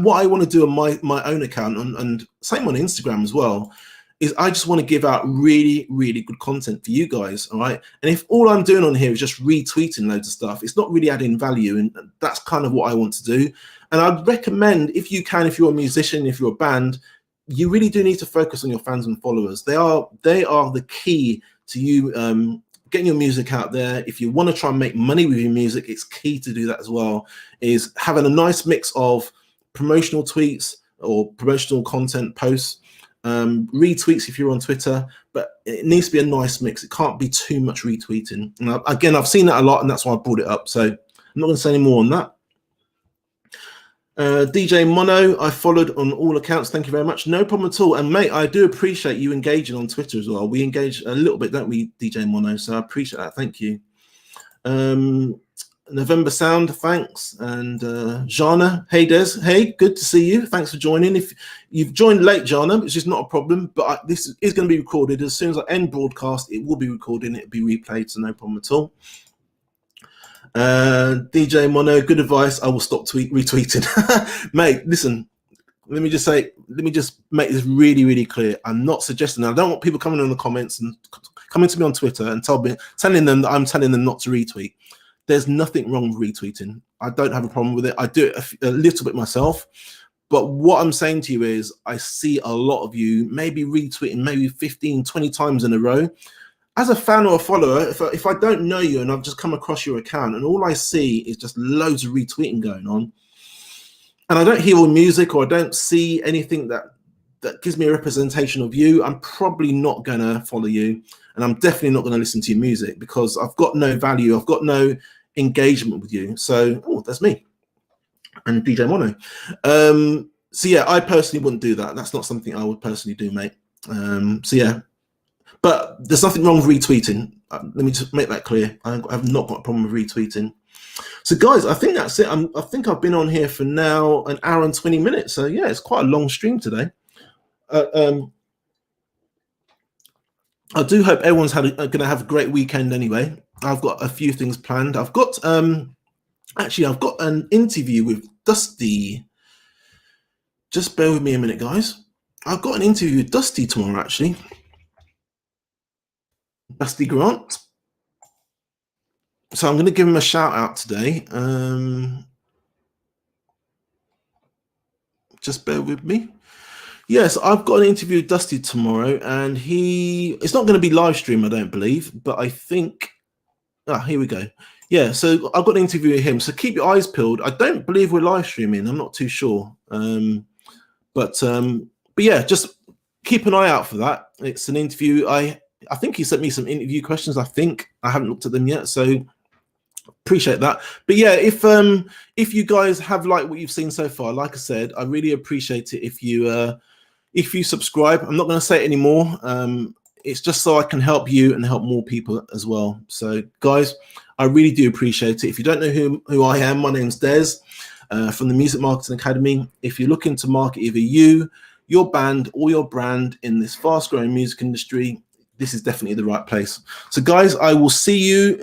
what I want to do on my own account, and same on Instagram as well, is I just want to give out really, really good content for you guys, all right? And if all I'm doing on here is just retweeting loads of stuff, it's not really adding value, and that's kind of what I want to do. And I'd recommend, if you can, if you're a musician, if you're a band, you really do need to focus on your fans and followers. They are the key to you getting your music out there. If you want to try and make money with your music, it's key to do that as well, is having a nice mix of promotional tweets or promotional content posts, retweets if you're on Twitter, but it needs to be a nice mix. It can't be too much retweeting. And again, I've seen that a lot, and that's why I brought it up. So I'm not going to say any more on that. DJ Mono, I followed on all accounts. Thank you very much. No problem at all. And mate, I do appreciate you engaging on Twitter as well. We engage a little bit, don't we, DJ Mono? So I appreciate that. Thank you. November Sound, thanks. And Jana, hey Des, hey, good to see you. Thanks for joining. If you've joined late, Jana, it's just not a problem, but this is going to be recorded. As soon as I end broadcast, it will be recorded and it'll be replayed, so no problem at all. DJ Mono, good advice. I will stop retweeting. Mate, listen, let me just make this really, really clear. I'm not suggesting, I don't want people coming in the comments and coming to me on Twitter and telling them that I'm telling them not to retweet. There's nothing wrong with retweeting. I don't have a problem with it. I do it a little bit myself. But what I'm saying to you is I see a lot of you maybe retweeting maybe 15, 20 times in a row. As a fan or a follower, if I don't know you and I've just come across your account and all I see is just loads of retweeting going on, and I don't hear all music or I don't see anything that gives me a representation of you, I'm probably not going to follow you. And I'm definitely not going to listen to your music because I've got no value. I've got no engagement with you. So, that's me and DJ Mono. So yeah, I personally wouldn't do that. That's not something I would personally do, mate. So yeah, but there's nothing wrong with retweeting. Let me just make that clear. I've not got a problem with retweeting. So guys, I think that's it. I think I've been on here for now an hour and 20 minutes. So yeah, it's quite a long stream today. I do hope everyone's going to have a great weekend anyway. I've got a few things planned. I've got an interview with Dusty. Just bear with me a minute, guys. I've got an interview with Dusty tomorrow, actually. Dusty Grant. So I'm going to give him a shout out today. Just bear with me. Yes, I've got an interview with Dusty tomorrow, and it's not going to be live stream, I don't believe, but I think, here we go. Yeah, so I've got an interview with him, so keep your eyes peeled. I don't believe we're live streaming, I'm not too sure. But yeah, just keep an eye out for that. It's an interview. I think he sent me some interview questions. I haven't looked at them yet, so appreciate that. But yeah, if you guys have liked what you've seen so far, like I said, I really appreciate it if you subscribe. I'm not going to say it anymore. It's just so I can help you and help more people as well. So guys, I really do appreciate it. If you don't know who I am, my name's Des from the Music Marketing Academy. If you're looking to market either you, your band, or your brand in this fast growing music industry, this is definitely the right place. So guys, I will see you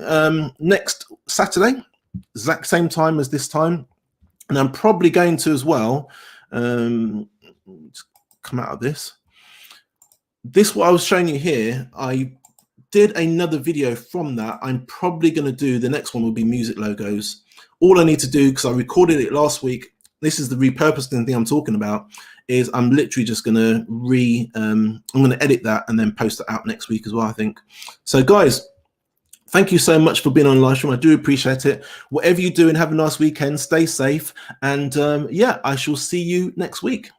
next Saturday, exact same time as this time. And I'm probably going to as well, just come out of this. What I was showing you here, I did another video from that. I'm probably going to do, the next one will be music logos. All I need to do, because I recorded it last week, this is the repurposing thing I'm talking about, is I'm literally just going to I'm going to edit that and then post it out next week as well, I think. So guys, thank you so much for being on live stream. I do appreciate it. Whatever you do, and have a nice weekend, stay safe. And yeah, I shall see you next week.